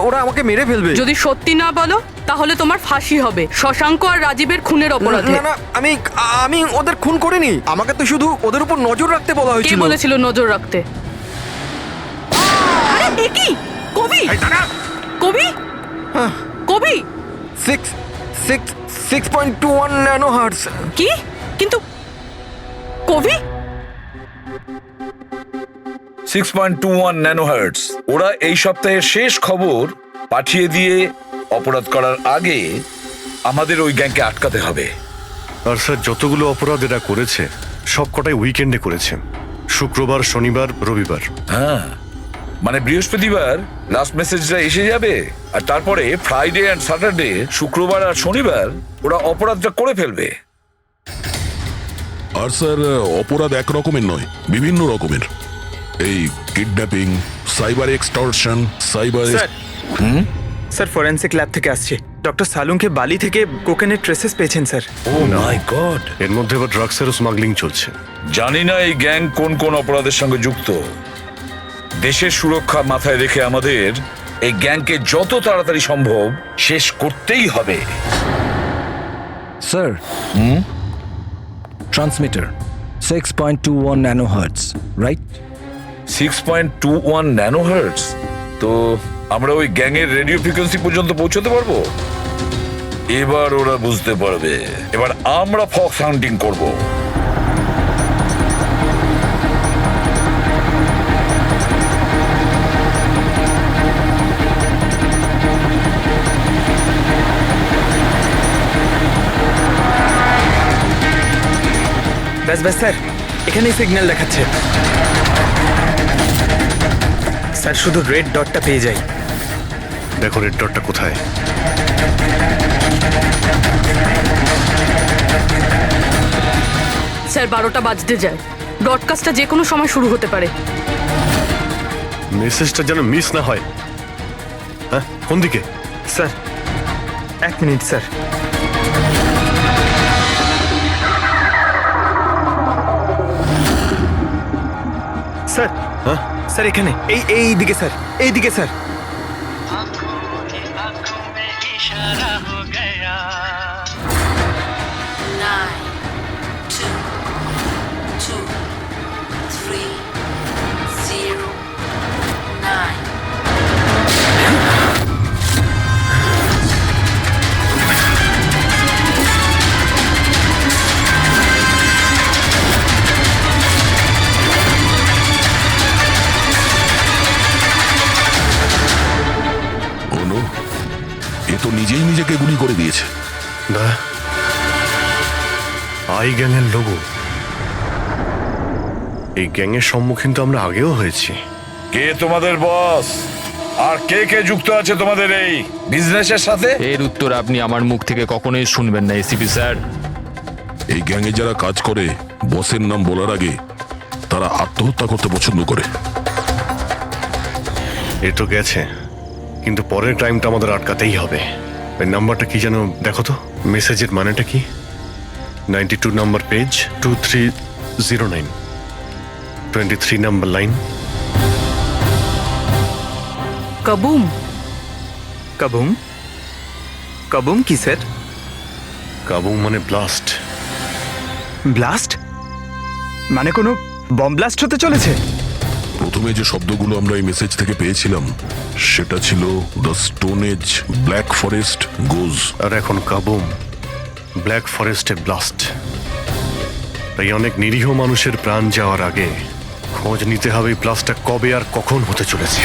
M: ওরা আমাকে মেরে ফেলবে।
A: যদি সত্যি না বলো তাহলে তোমার ফাঁসি হবে শশাঙ্ক আর রাজীবের খুনের অপরাধে।
M: না না, আমি ওদের খুন করিনি, আমাকে তো শুধু ওদের উপর নজর রাখতে বলা
A: কে
M: হয়েছিল।
A: বলেছিল নজর রাখতে? আরে এ কি? কবি কবি কবি
M: 6.21 ন্যানো হার্টজ।
A: কি? কিন্তু কবি
J: 6.21 ন্যানোহার্টজ। ওরা এই সপ্তাহের শেষ খবর পাঠিয়ে দিয়ে অপরাধ করার আগে আমাদের ওই গ্যাংকে আটকাতে হবে।
B: আর স্যার যতগুলো অপরাধ এরা করেছে সব কটাই উইকেন্ডে করেছে, শুক্রবার, শনিবার, রবিবার।
J: হ্যাঁ, মানে বৃহস্পতিবার লাস্ট মেসেজটা এসে যাবে আর তারপরে ফ্রাইডে অ্যান্ড স্যাটারডে, শুক্রবার আর শনিবার ওরা অপরাধটা করে ফেলবে।
C: আর স্যার অপরাধ এক রকমের নয়, বিভিন্ন রকমের। এই kidnapping, cyber extortion, cyber.
K: Sir forensic lab থেকে আসছে, ডক্টর সালুংকে বালি থেকে কোকেনের ট্রেসেস পেয়েছেন স্যার।
J: ও মাই গড,
B: এর মধ্যে আবার ড্রাগসেরও স্মাগলিং চলছে।
J: জানি না এই গ্যাং কোন কোন অপরাধের সঙ্গে যুক্ত। দেশের সুরক্ষা মাথায় রেখে আমাদের এই গ্যাংকে যত তাড়াতাড়ি সম্ভব শেষ করতেই হবে।
P: Sir, transmitter 6.21 nanohertz, right?
J: 6.21 nanohertz. তো আমরা ওই গ্যাংয়ের রেডিও ফ্রিকোয়েন্সি পর্যন্ত পৌঁছতে পারবো? এবার ওরা বুঝতে পারবে, এবার আমরা ফক্স হান্টিং করব।
K: ব্যাস স্যার, এখানেই সিগন্যাল দেখাচ্ছে। স্যার শুধু রেড ডটটা পেয়ে যাই।
B: দেখো রেড ডটটা কোথায়।
A: স্যার 12টা বাজতে যায়, ব্রডকাস্টটা যে কোনো সময় শুরু হতে পারে।
B: মেসেজটা যেন মিস না হয়। হ্যাঁ, কোন দিকে?
K: Sir 1 minute sir. স্যার,
B: হ্যাঁ
K: স্যার এখানে, এই দিকে স্যার, এই দিকে স্যার।
L: इशारा हो गया
N: 9 2 2 3 0 9
C: অনু, এ তো নিজেই নিজেকে গুলি করে দিয়েছে।
B: না, আই গ্যাংয়ের লোগো। এই গ্যাংয়ের সম্মুখীন তো আমরা আগেও হয়েছি।
J: কে তোমাদের বস আর কে কে যুক্ত আছে তোমাদের এই বিজনেসের সাথে?
G: এর উত্তর আপনি আমার মুখ থেকে কখনোই শুনবেন না এসিপি স্যার।
C: এই গ্যাংয়ে যারা কাজ করে বসের নাম বলার আগে তারা আত্মহত্যা করতে পছন্দ করে।
B: এ তো গেছে, কিন্তু পরের টাইমটা আমাদের আটকাতেই হবে। ওই নাম্বারটা কি যেন দেখো তো, মেসেজের মানেটা কি? 92 নাম্বার পেজ, 2309, 23 নাম্বার লাইন।
A: কাবুম।
K: কাবুম? কাবুম কি স্যার?
B: কাবুম মানে ব্লাস্ট।
K: ব্লাস্ট মানে কোনো বম ব্লাস্ট হতে চলেছে?
C: প্রথমে যে শব্দগুলো আমরা এই মেসেজ থেকে পেয়েছিলাম সেটা ছিল the stone age, black forest goes.
B: আর এখন কাবুম, ব্ল্যাক ফরেস্টে ব্লাস্ট। তাই অনেক নিরীহ মানুষের প্রাণ যাওয়ার আগে খোঁজ নিতে হবে এই ব্লাস্টটা কবে আর কখন হতে চলেছে।